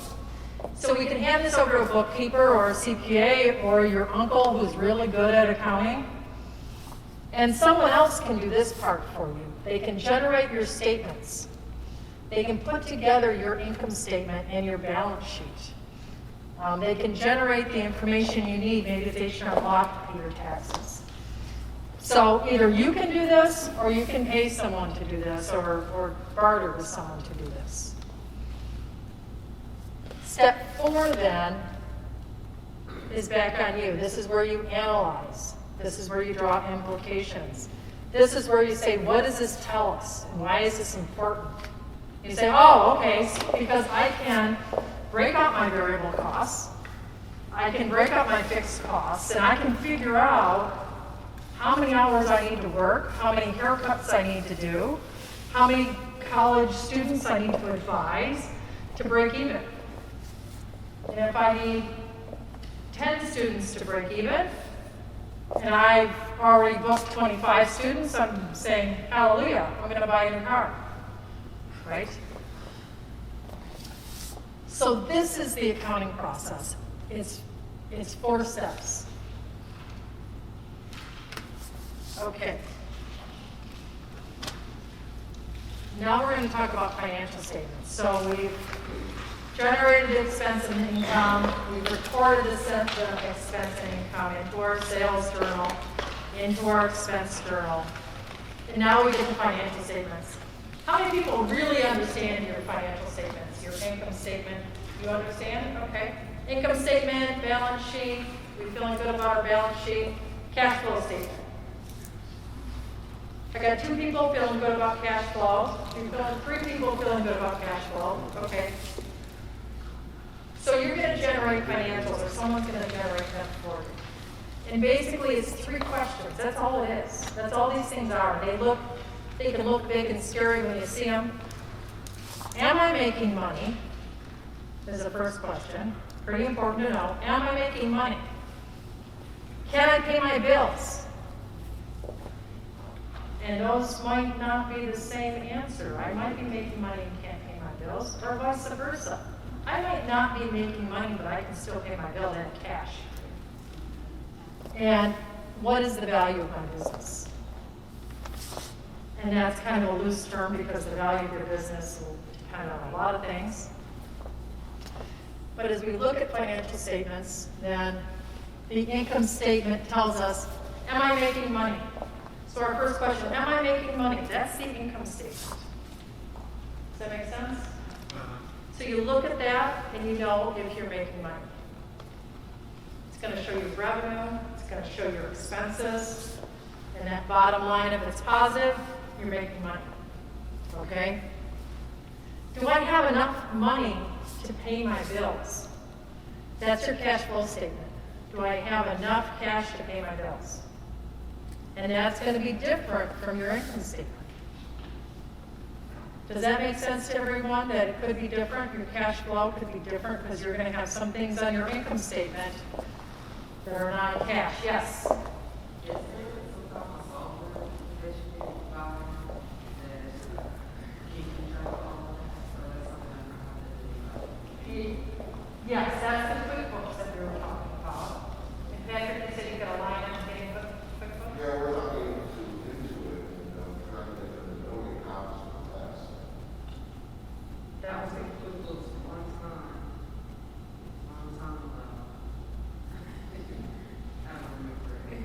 So we can hand this over to a bookkeeper or a CPA or your uncle who's really good at accounting. And someone else can do this part for you. They can generate your statements. They can put together your income statement and your balance sheet. They can generate the information you need, maybe if they start off to pay your taxes. So either you can do this or you can pay someone to do this or barter with someone to do this. Step 4 then is back on you. This is where you analyze. This is where you draw implications. This is where you say, what does this tell us? And why is this important? You say, oh, okay, because I can break out my variable costs. I can break out my fixed costs, and I can figure out how many hours I need to work, how many haircuts I need to do, how many college students I need to advise to break even. And if I need 10 students to break even, and I've already booked 25 students, I'm saying, hallelujah, I'm going to buy a new car, right? So this is the accounting process. It's 4 steps. Okay. Now we're going to talk about financial statements. So we've generated the expense and income. We've recorded the expense and income into our sales journal, into our expense journal. And now we get to financial statements. How many people really understand your financial statements, your income statement? You understand? Okay. Income statement, balance sheet. We feeling good about our balance sheet. Cash flow statement. I got 2 people feeling good about cash flow. 3 people feeling good about cash flow. Okay. So you're going to generate financials, or someone's going to generate them for you. And basically, it's 3 questions. That's all it is. That's all these things are. They can look big and scary when you see them. Am I making money? Is the first question. Pretty important to know. Am I making money? Can I pay my bills? And those might not be the same answer. I might be making money and can't pay my bills, or vice versa. I might not be making money, but I can still pay my bill in cash. And what is the value of my business? And that's kind of a loose term because the value of your business will depend on a lot of things. But as we look at financial statements, then the income statement tells us Am I making money? So our first question, am I making money? That's the income statement. Does that make sense? So you look at that and you know if you're making money. It's going to show you revenue, it's going to show your expenses, and that bottom line, if it's positive, you're making money. Okay? Do I have enough money to pay my bills? That's your cash flow statement. Do I have enough cash to pay my bills? And that's going to be different from your income statement. Does that make sense to everyone, that it could be different? Your cash flow could be different because you're going to have some things on your income statement that are not cash. Yes? Is there some kind of software that you can buy that keep track of all of that? So that's something I know how to do. Yes, that's the QuickBooks that we were talking about. And Patrick, you said you got a line on getting QuickBooks? Yeah, we're talking into it, and trying to get them to know the accounts for the past. That was it. QuickBooks one time ago. I don't remember it.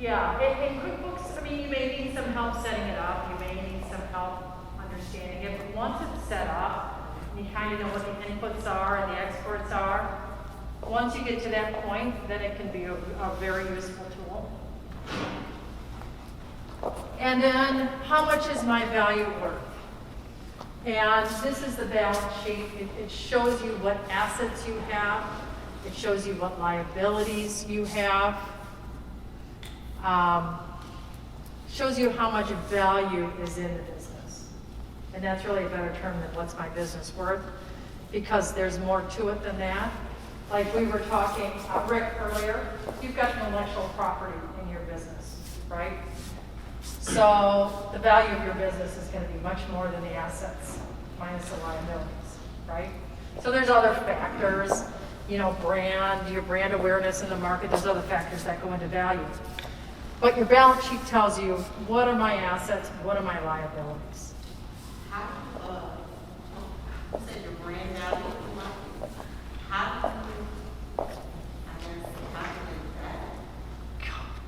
Yeah, in QuickBooks, I mean, you may need some help setting it up. You may need some help understanding it. But once it's set up, you kind of know what the inputs are and the exports are. Once you get to that point, then it can be a very useful tool. And then, how much is my value worth? And this is the balance sheet. It shows you what assets you have. It shows you what liabilities you have. Shows you how much value is in the business. And that's really a better term than what's my business worth, because there's more to it than that. Like we were talking, Rick, earlier, you've got intellectual property in your business, right? So the value of your business is going to be much more than the assets minus the liabilities, right? So there's other factors, you know, brand, your brand awareness in the market, there's other factors that go into value. But your balance sheet tells you, what are my assets, what are my liabilities? How, you said your brand value, how do you, I guess, calculate that?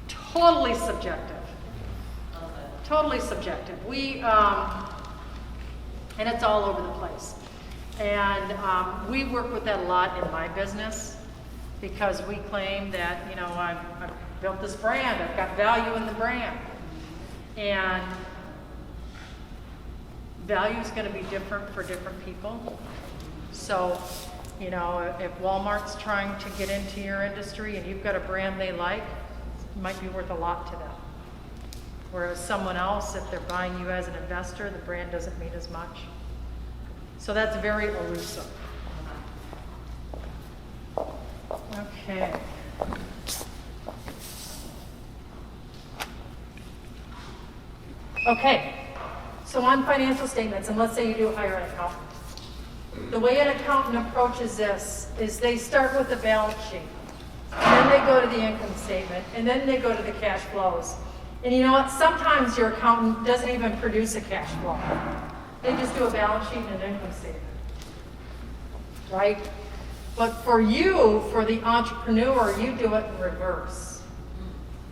Totally subjective. Okay. Totally subjective. We, and it's all over the place. And we work with that a lot in my business because we claim that, you know, I've built this brand, I've got value in the brand. And value is going to be different for different people. So, you know, if Walmart's trying to get into your industry and you've got a brand they like, it might be worth a lot to them. Whereas someone else, if they're buying you as an investor, the brand doesn't mean as much. So that's very elusive. Okay. Okay, so on financial statements, and let's say you do hire an accountant. The way an accountant approaches this is they start with the balance sheet, and then they go to the income statement, and then they go to the cash flows. And you know what? Sometimes your accountant doesn't even produce a cash flow. They just do a balance sheet and an income statement, right? But for you, for the entrepreneur, you do it in reverse.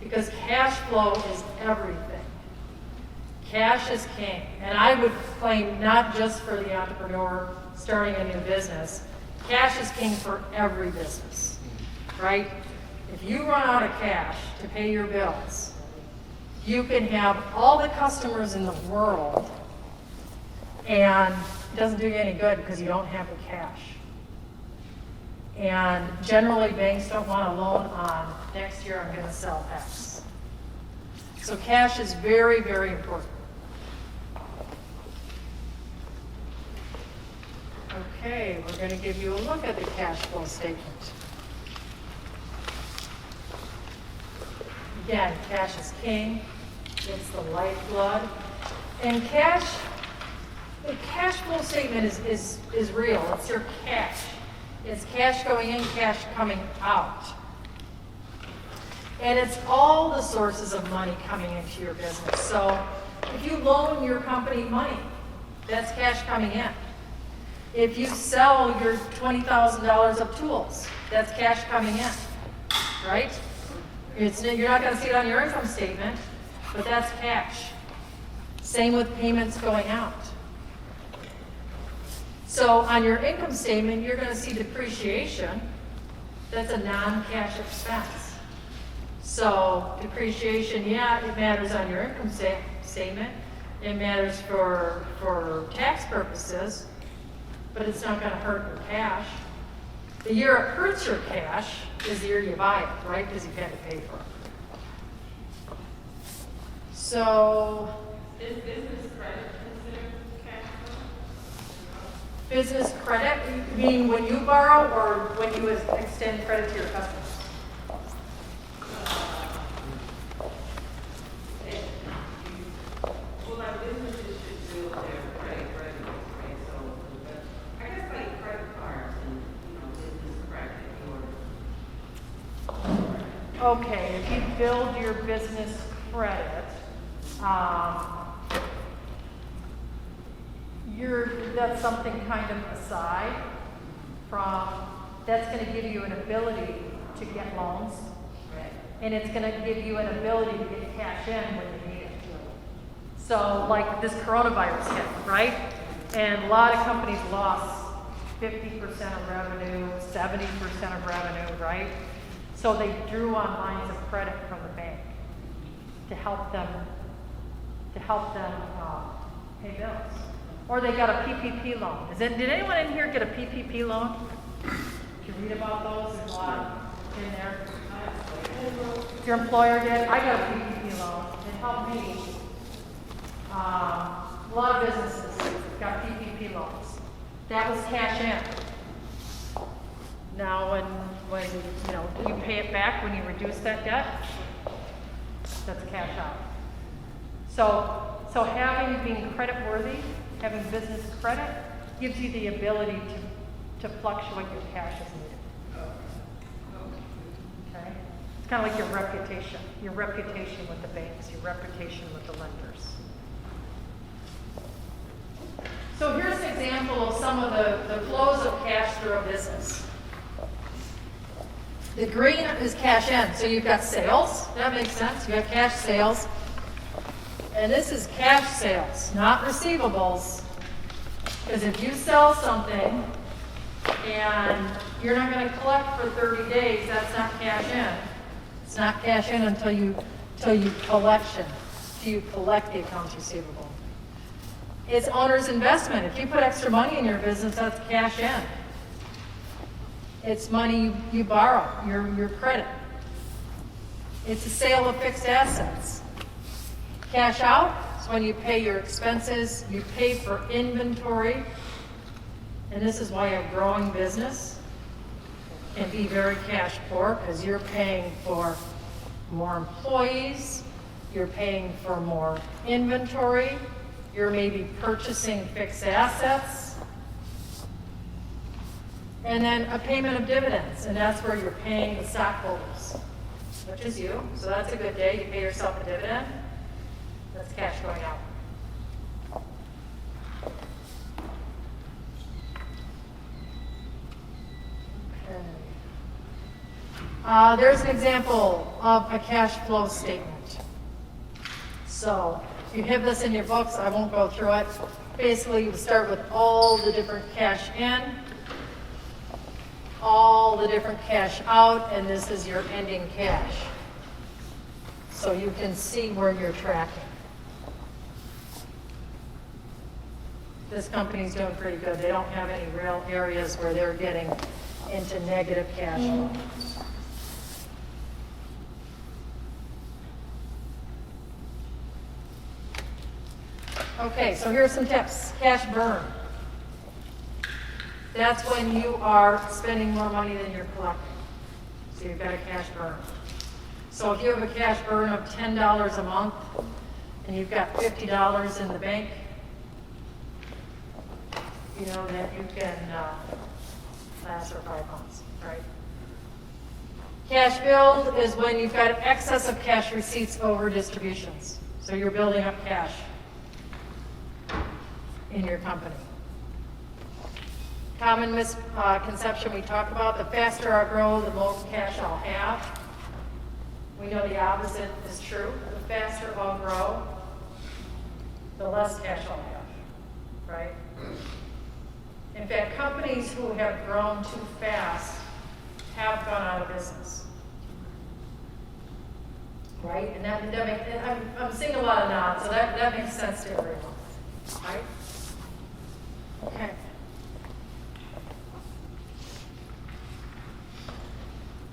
Because cash flow is everything. Cash is king. And I would claim not just for the entrepreneur starting a new business, cash is king for every business, right? If you run out of cash to pay your bills, you can have all the customers in the world and it doesn't do you any good because you don't have the cash. And generally banks don't want a loan on next year I'm going to sell X. So cash is very, very important. Okay, we're going to give you a look at the cash flow statement. Again, cash is king. It's the lifeblood. And cash, the cash flow statement is real. It's your cash. It's cash going in, cash coming out. And it's all the sources of money coming into your business. So if you loan your company money, that's cash coming in. If you sell your $20,000 of tools, that's cash coming in, right? You're not gonna see it on your income statement, but that's cash. Same with payments going out. So on your income statement, you're gonna see depreciation. That's a non-cash expense. So depreciation, yeah, it matters on your income statement. It matters for tax purposes, but it's not gonna hurt your cash. The year it hurts your cash is the year you buy it, right? Because you've had to pay for it. So, Is business credit considered cash flow? business credit, you mean when you borrow or when you extend credit to your customers? Well, like businesses should build their credit readiness, right? So, but I guess like credit cards and, business credit or. Okay, if you build your business credit, that's something kind of aside from, that's gonna give you an ability to get loans. Right. And it's gonna give you an ability to get cash in when you need it. So like this coronavirus hit, right? And a lot of companies lost 50% of revenue, 70% of revenue, right? So they drew on lines of credit from the bank to help them pay bills. Or they got a PPP loan. Did anyone in here get a PPP loan? Did you read about those? There's a lot in there. Your employer did? I got a PPP loan. It helped me. A lot of businesses got PPP loans. That was cash in. Now, when you pay it back when you reduce that debt, that's cash out. So being credit worthy, having business credit, gives you the ability to fluctuate your cash as needed. Okay? It's kind of like your reputation with the banks, your reputation with the lenders. So here's an example of some of the flows of cash through a business. The green is cash in, so you've got sales, that makes sense, you have cash sales. And this is cash sales, not receivables. Because if you sell something and you're not going to collect for 30 days, that's not cash in. It's not cash in until you collect the accounts receivable. It's owner's investment. If you put extra money in your business, that's cash in. It's money you borrow, your credit. It's a sale of fixed assets. Cash out is when you pay your expenses, you pay for inventory, and this is why a growing business can be very cash poor, because you're paying for more employees, you're paying for more inventory, you're maybe purchasing fixed assets, and then a payment of dividends, and that's where you're paying the stockholders, which is you. So that's a good day, you pay yourself a dividend. That's cash going out. Okay. There's an example of a cash flow statement. So you have this in your books, I won't go through it. Basically, you start with all the different cash in, all the different cash out, and this is your ending cash. So you can see where you're tracking. This company's doing pretty good. They don't have any real areas where they're getting into negative cash flow. Okay, so here's some tips. Cash burn. That's when you are spending more money than you're collecting. So you've got a cash burn. So if you have a cash burn of $10 a month and you've got $50 in the bank, you know that you can last for 5 months, right? Cash build is when you've got excess of cash receipts over distributions. So you're building up cash in your company. Common misconception we talk about, the faster I grow, the most cash I'll have. We know the opposite is true. The faster I'll grow, the less cash I'll have, right? In fact, companies who have grown too fast have gone out of business. Right? And I'm seeing a lot of nods, so that makes sense to everyone. Right? Okay.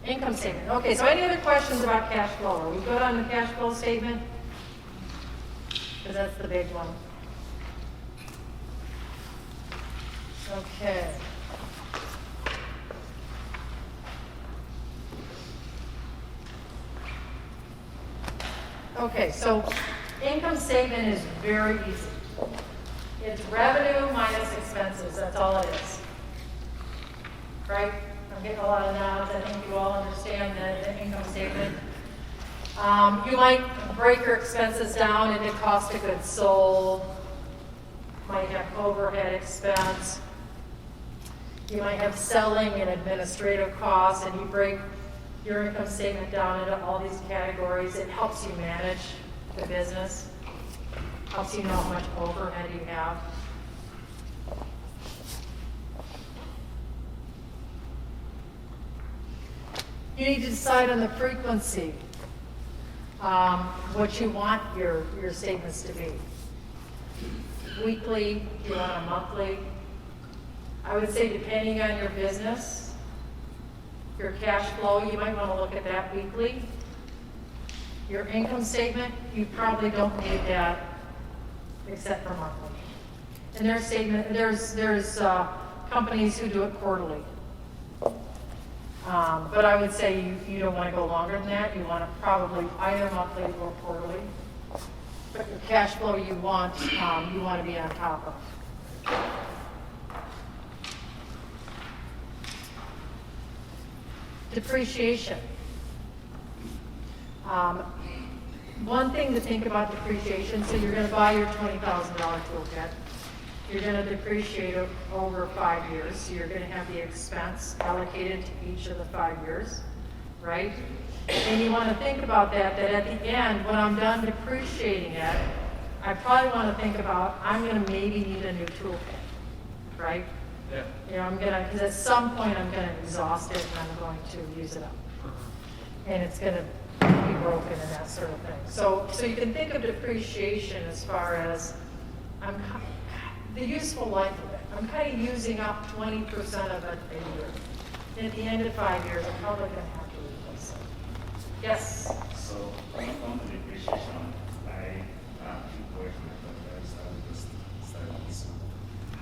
Income statement. Okay, so any other questions about cash flow? Are we good on the cash flow statement? Because that's the big one. Okay. Okay, so income statement is very easy. It's revenue minus expenses, that's all it is. Right? I'm getting a lot of nods, I think you all understand the income statement. You might break your expenses down into cost of goods sold, might have overhead expense, you might have selling and administrative costs, and you break your income statement down into all these categories. It helps you manage the business, helps you know how much overhead you have. You need to decide on the frequency, what you want your statements to be. Weekly, do you want a monthly? I would say depending on your business, your cash flow, you might want to look at that weekly. Your income statement, you probably don't need that except for monthly. And there's companies who do it quarterly. But I would say you don't want to go longer than that. You want to probably either monthly or quarterly. But your cash flow you want to be on top of. Depreciation. One thing to think about depreciation, so you're going to buy your $20,000 toolkit. You're going to depreciate it over 5 years, so you're going to have the expense allocated to each of the 5 years, right? And you want to think about that at the end, when I'm done depreciating it, I probably want to think about, I'm going to maybe need a new toolkit, right? Yeah. You know, because at some point I'm going to exhaust it and I'm going to use it up. And it's going to be broken and that sort of thing. So you can think of depreciation as far as the useful life of it. I'm kind of using up 20% of it a year. And at the end of 5 years, I'm probably going to have to replace it. Yes? So, when it comes to depreciation, I have two questions.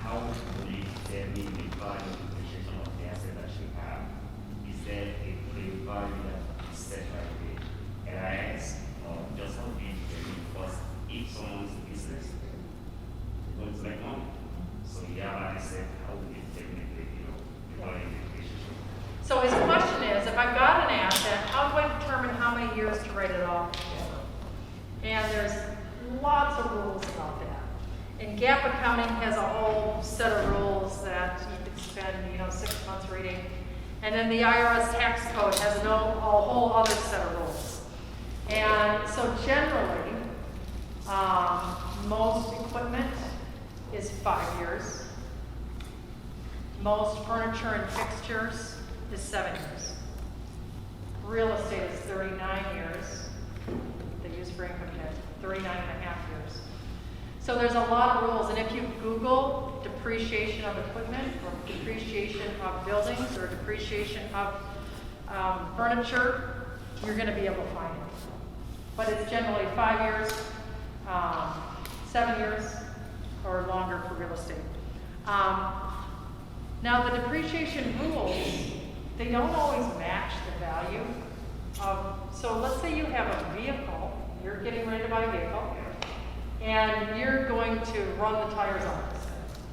How would you tell me the value of depreciation of the asset that you have? Is there a clear value that is set by the LIS, or just how big it is? Because if someone's business is going to make money, so the LIS said, how would you technically, value the depreciation? So his question is, if I've got an asset, how do I determine how many years to write it off? And there's lots of rules about that. And GAAP accounting has a whole set of rules that you can spend, 6 months reading. And then the IRS tax code has a whole other set of rules. And so generally, most equipment is 5 years. Most furniture and fixtures is 7 years. Real estate is 39 years. They use for income tax, 39 and a half years. So there's a lot of rules, and if you Google depreciation of equipment, or depreciation of buildings, or depreciation of furniture, you're going to be able to find it. But it's generally 5 years, 7 years, or longer for real estate. Now the depreciation rules, they don't always match the value of, so let's say you have a vehicle, you're getting ready to buy a vehicle, and you're going to run the tires on it.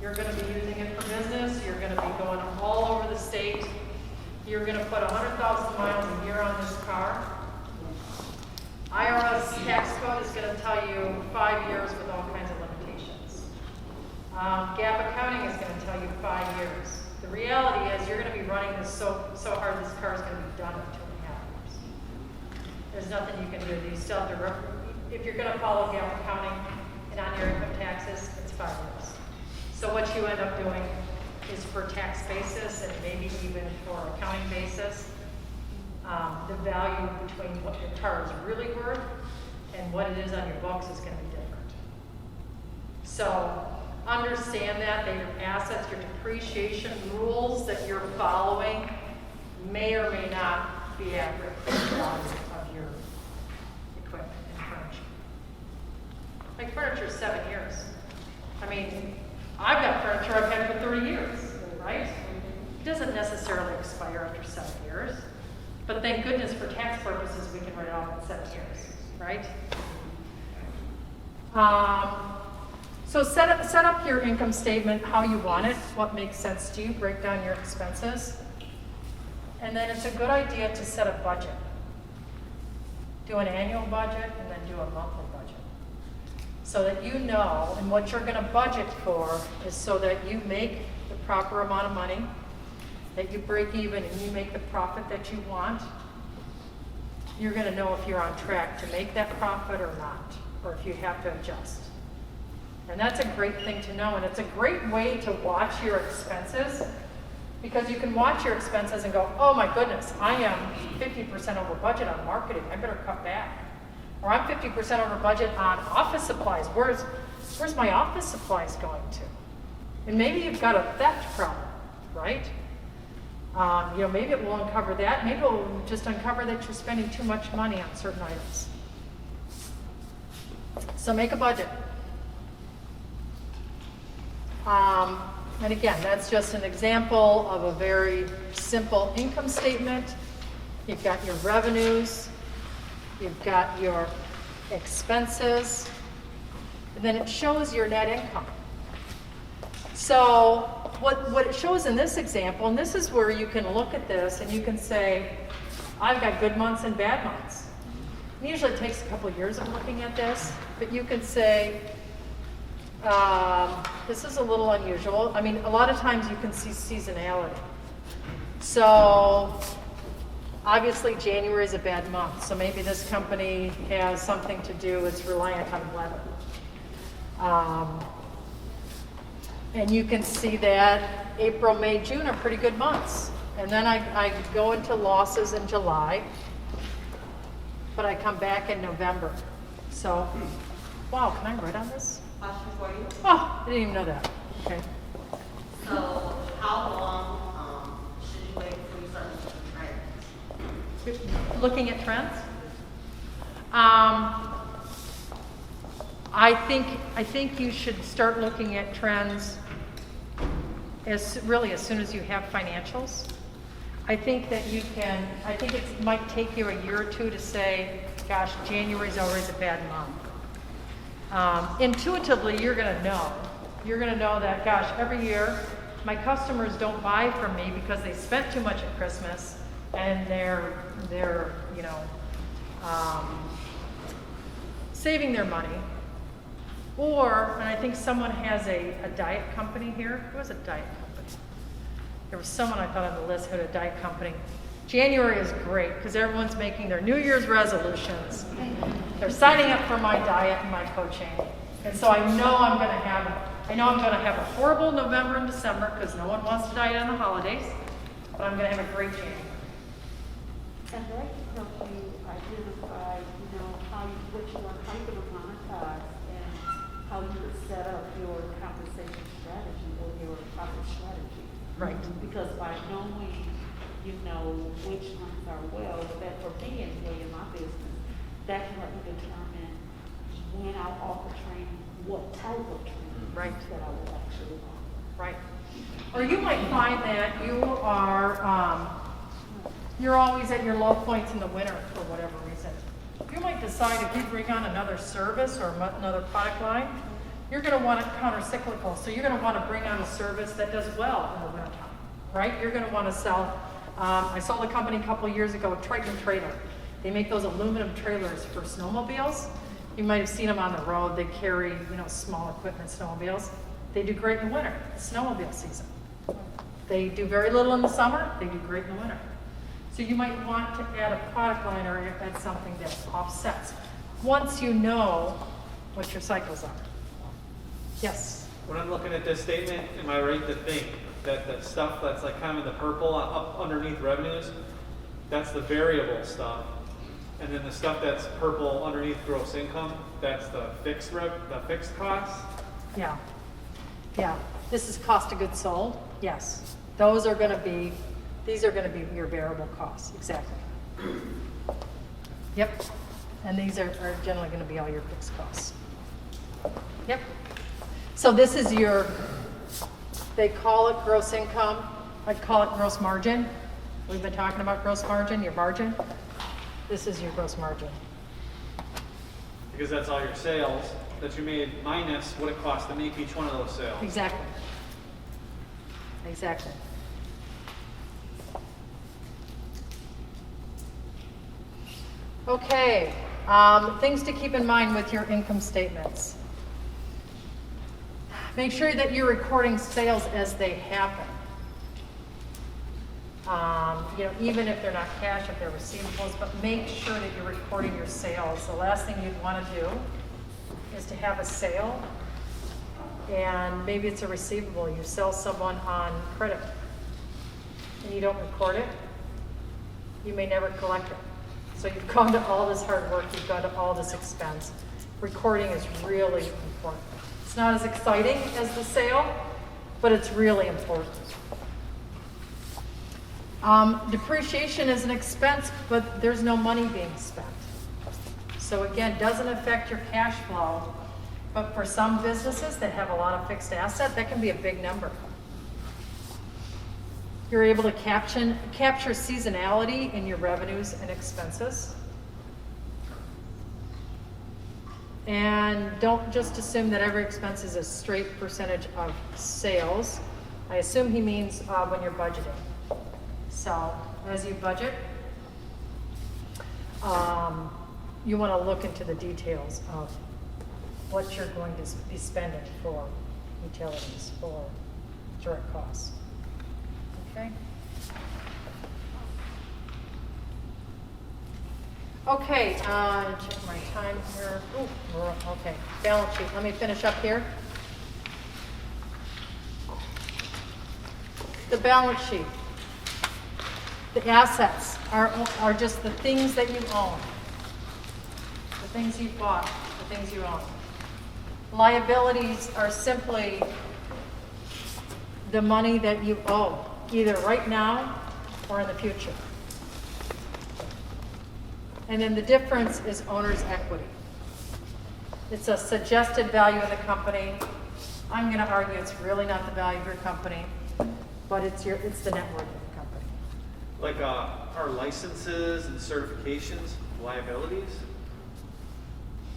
You're going to be using it for business. You're going to be going all over the state. You're going to put 100,000 miles a year on this car. IRS tax code is going to tell you 5 years with all kinds of limitations. GAAP accounting is going to tell you 5 years. The reality is you're going to be running this so hard this car is going to be done in 2.5 years. there's nothing you can do. You still have to, if you're gonna follow GAAP accounting and on your income taxes, it's 5 years. So what you end up doing is for tax basis and maybe even for accounting basis, the value between what your car is really worth and what it is on your books is gonna be different. So understand that your assets, your depreciation rules that you're following may or may not be accurate for the value of your equipment and furniture. Like furniture is 7 years. I mean, I've got furniture I've had for 30 years, right? It doesn't necessarily expire after 7 years, but thank goodness for tax purposes we can write it off in 7 years, right? So set up your income statement how you want it, what makes sense to you, break down your expenses. And then it's a good idea to set a budget. Do an annual budget and then do a monthly budget. So that you know, and what you're gonna budget for is so that you make the proper amount of money, that you break even and you make the profit that you want. You're gonna know if you're on track to make that profit or not, or if you have to adjust. And that's a great thing to know, and it's a great way to watch your expenses, because you can watch your expenses and go, oh my goodness, I am 50% over budget on marketing, I better cut back. Or I'm 50% over budget on office supplies, where's my office supplies going to? And maybe you've got a theft problem, right? You know, maybe it will uncover that, maybe it will just uncover that you're spending too much money on certain items. So make a budget. And again, that's just an example of a very simple income statement. You've got your revenues, you've got your expenses, and then it shows your net income. So what it shows in this example, and this is where you can look at this and you can say, I've got good months and bad months. And usually it takes a couple of years of looking at this, but you can say, this is a little unusual. I mean, a lot of times you can see seasonality. So obviously January is a bad month, so maybe this company has something to do, it's reliant on weather. And you can see that April, May, June are pretty good months. And then I go into losses in July, but I come back in November. So, wow, can I write on this? Question for you. Oh, I didn't even know that. Okay. So how long should you wait before you start looking at trends? Looking at trends? I think you should start looking at trends as soon as you have financials. I think that you can, I think it might take you a year or two to say, gosh, January's always a bad month. Intuitively, you're gonna know. You're gonna know that, gosh, every year, my customers don't buy from me because they spent too much at Christmas and they're you know, saving their money. Or, and I think someone has a diet company here. Who has a diet company? There was someone I thought on the list who had a diet company. January is great because everyone's making their New Year's resolutions. They're signing up for my diet and my coaching. And so I know I'm going to have a horrible November and December because no one wants to diet on the holidays, but I'm going to have a great January. And that can help you identify, you know, how you're going to monetize and how you would set up your compensation strategy or your profit strategy. Right. Because by knowing, you know, which ones are well, but that for me anyway in my business, that can help me determine when I'll offer training, what type of training that I will actually offer. Right. Or you might find that you are, you're always at your low points in the winter for whatever reason. You might decide if you bring on another service or another product line, you're going to want it counter-cyclical. So you're going to want to bring on a service that does well in the wintertime, right? You're going to want to sell. I sold a company a couple of years ago, Triton Trailer. They make those aluminum trailers for snowmobiles. You might have seen them on the road. They carry, you know, small equipment snowmobiles. They do great in the winter, snowmobile season. They do very little in the summer. They do great in the winter. So So you might want to add a product line or add something that offsets, once you know what your cycles are. Yes? When I'm looking at this statement, am I right to think that the stuff that's like kind of in the purple up underneath revenues, that's the variable stuff, and then the stuff that's purple underneath gross income, that's the fixed costs? Yeah. Yeah. This is cost of goods sold. Yes. Those are going to be, these are going to be your variable costs. Exactly. Yep. And these are generally going to be all your fixed costs. Yep. So this is your, they call it gross income. I'd call it gross margin. We've been talking about gross margin, your margin. This is your gross margin. Because that's all your sales that you made minus what it costs to make each one of those sales. Exactly. Exactly. Okay, things to keep in mind with your income statements. Make sure that you're recording sales as they happen. Even if they're not cash, if they're receivables, but make sure that you're recording your sales. The last thing you'd want to do is to have a sale, and maybe it's a receivable. You sell someone on credit, and you don't record it. You may never collect it. So you've gone to all this hard work, you've gone to all this expense. Recording is really important. It's not as exciting as the sale, but it's really important. Depreciation is an expense, but there's no money being spent. So again, doesn't affect your cash flow, but for some businesses that have a lot of fixed asset, that can be a big number. You're able to capture seasonality in your revenues and expenses. And don't just assume that every expense is a straight percentage of sales. I assume he means when you're budgeting. So as you budget, you want to look into the details of what you're going to be spending for utilities, for direct costs. Okay? Okay, check my time here. Okay, balance sheet. Let me finish up here. The balance sheet. The assets are just the things that you own. The things you bought, the things you own. Liabilities are simply the money that you owe, either right now or in the future. And then the difference is owner's equity. It's a suggested value of the company. I'm going to argue it's really not the value of your company, but it's the net worth of the company. Like our licenses and certifications, liabilities?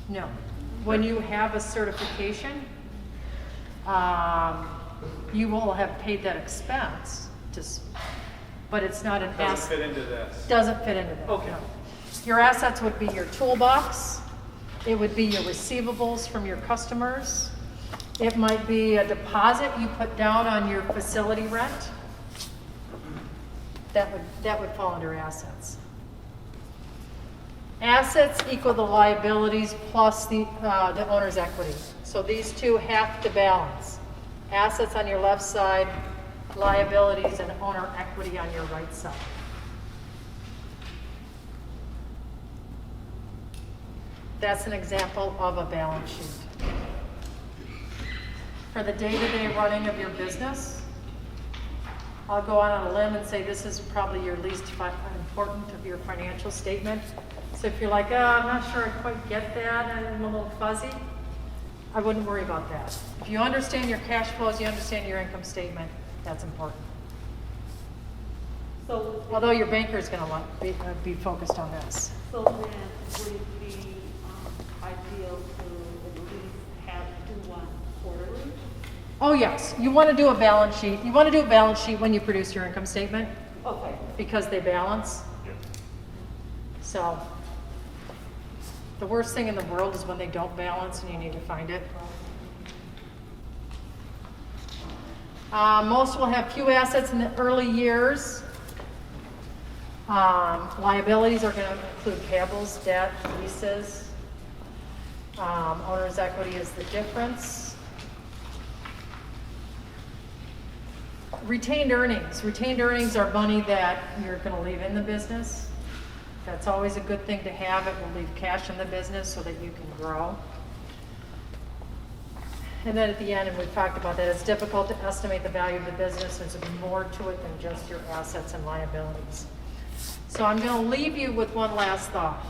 No. When you have a certification, you will have paid that expense, but it's not an asset. Doesn't fit into this. Doesn't fit into that. Okay. No. Your assets would be your toolbox. It would be your receivables from your customers. It might be a deposit you put down on your facility rent. That would fall under assets. Assets equal the liabilities plus the owner's equity. So these two have to balance. Assets on your left side, liabilities and owner equity on your right side. That's an example of a balance sheet. For the day-to-day running of your business, I'll go out on a limb and say this is probably your least important of your financial statement. So if you're like, I'm not sure I quite get that, I'm a little fuzzy, I wouldn't worry about that. If you understand your cash flows, you understand your income statement, that's important. So, Although your banker is going to be focused on this. so then would it be ideal to at least do one quarterly? Oh yes, you want to do a balance sheet. You want to do a balance sheet when you produce your income statement Okay. because they balance. So the worst thing in the world is when they don't balance and you need to find it. Most will have few assets in the early years. Liabilities are going to include payables, debt, leases. Owner's equity is the difference. Retained earnings. Retained earnings are money that you're going to leave in the business. That's always a good thing to have. It will leave cash in the business so that you can grow. And then at the end, and we've talked about that, it's difficult to estimate the value of the business. There's more to it than just your assets and liabilities. So I'm going to leave you with one last thought.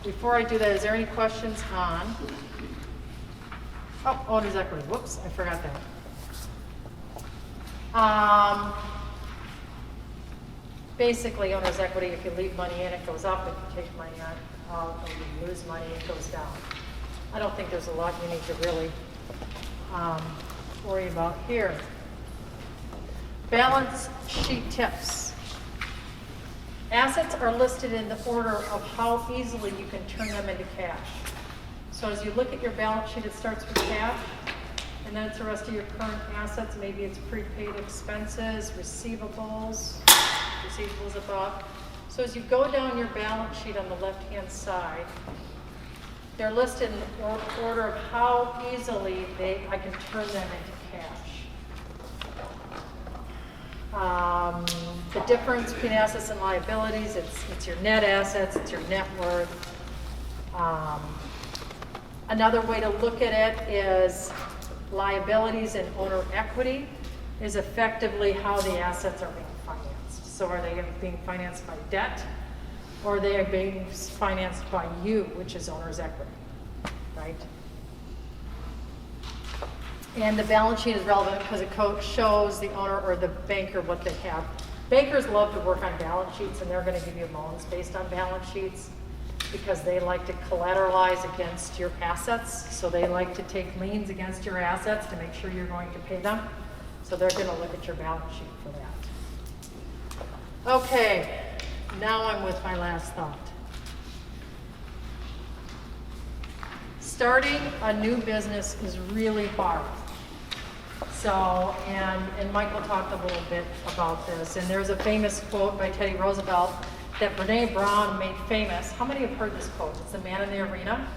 Before I do that, is there any questions on owner's equity? Whoops, I forgot that. Basically, owner's equity, if you leave money in, it goes up. If you take money out, or you lose money, it goes down. I don't think there's a lot you need to really worry about here. Balance sheet tips. Assets are listed in the order of how easily you can turn them into cash. So as you look at your balance sheet, it starts with cash, and then it's the rest of your current assets. Maybe it's prepaid expenses, receivables above. So as you go down your balance sheet on the left-hand side, they're listed in the order of how easily I can turn them into cash. The difference between assets and liabilities, it's your net assets, it's your net worth. Another way to look at it is liabilities and owner equity is effectively how the assets are being financed. So are they being financed by debt, or are they being financed by you, which is owner's equity, right? And the balance sheet is relevant because it shows the owner or the banker what they have. Bankers love to work on balance sheets, and they're going to give you loans based on balance sheets because they like to collateralize against your assets. So they like to take liens against your assets to make sure you're going to pay them. So they're going to look at your balance sheet for that. Okay, now I'm with my last thought. Starting a new business is really hard. So, and Michael talked a little bit about this, and there's a famous quote by Teddy Roosevelt that Brene Brown made famous. How many have heard this quote? It's the man in the arena.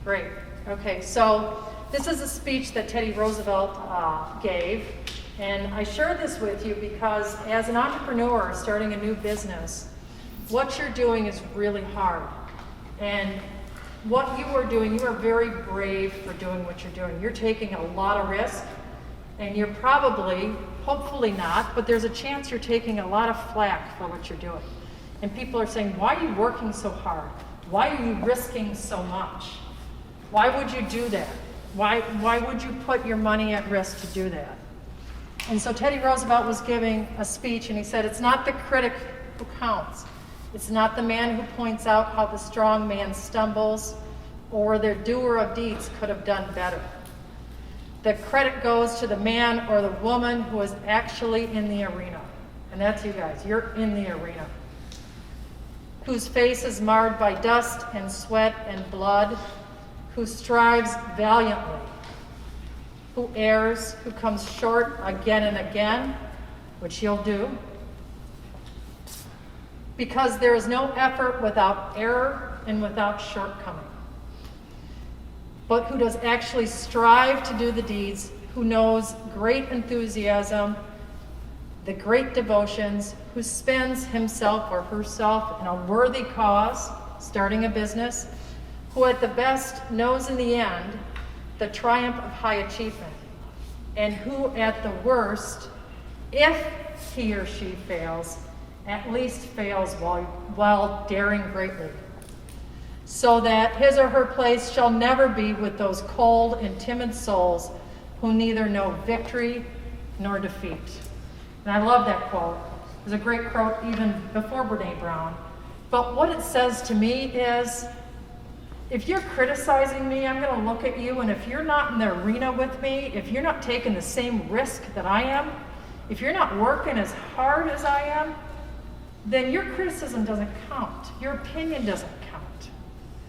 Great. Okay, so this is a speech that Teddy Roosevelt gave, and I share this with you because as an entrepreneur starting a new business, what you're doing is really hard. And what you are doing, you are very brave for doing what you're doing. You're taking a lot of risk, and you're probably, hopefully not, but there's a chance you're taking a lot of flack for what you're doing. And people are saying, why are you working so hard? Why are you risking so much? Why would you do that? Why would you put your money at risk to do that? And so Teddy Roosevelt was giving a speech, and he said, it's not the critic who counts. It's not the man who points out how the strong man stumbles or the doer of deeds could have done better. The credit goes to the man or the woman who is actually in the arena. And that's you guys. You're in the arena. Whose face is marred by dust and sweat and blood, who strives valiantly, who errs, who comes short again and again, which you'll do, because there is no effort without error and without shortcoming. But who does actually strive to do the deeds, who knows great enthusiasm, the great devotions, who spends himself or herself in a worthy cause, starting a business, who at the best knows in the end the triumph of high achievement, and who at the worst, if he or she fails, at least fails while daring greatly, so that his or her place shall never be with those cold and timid souls who neither know victory nor defeat. And I love that quote. It was a great quote even before Brene Brown. But what it says to me is, if you're criticizing me, I'm going to look at you, and if you're not in the arena with me, if you're not taking the same risk that I am, if you're not working as hard as I am, then your criticism doesn't count. Your opinion doesn't count.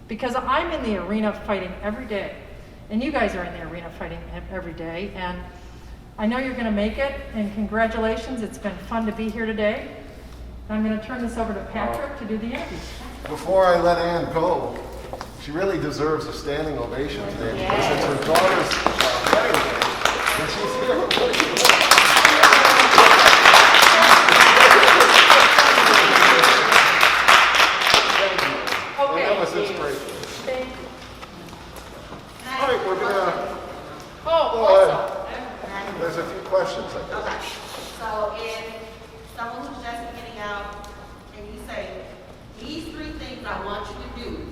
Because I'm in the arena fighting every day. And you guys are in the arena fighting every day. And I know you're gonna make it, and congratulations, it's been fun to be here today. I'm gonna turn this over to Patrick to do the interview. Before I let Ann go, she really deserves a standing ovation today because it's her daughter's wedding day, and she's here. Okay. That was inspirational. Thank you. All right, we're gonna, Oh, there's a few questions, I guess. Okay, so if someone who's just beginning out, can you say, these 3 things I want you to do?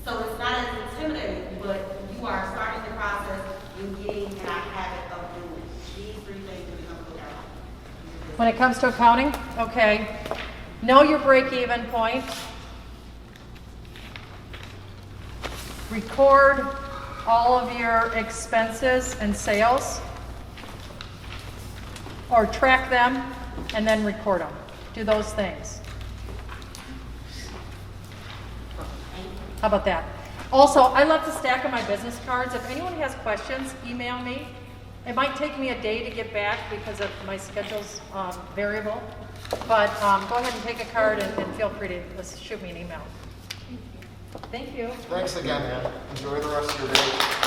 So it's not as intimidating, but you are starting the process and getting in a habit of doing it. These 3 things are going to look out. when it comes to accounting, okay, know your break-even point. Record all of your expenses and sales, or track them and then record them. Do those things. How about that? Also, I love to stack on my business cards. If anyone has questions, email me. It might take me a day to get back because of my schedule's variable, but go ahead and take a card and feel free to shoot me an email. Thank you. Thanks again, Ann. Enjoy the rest of your day.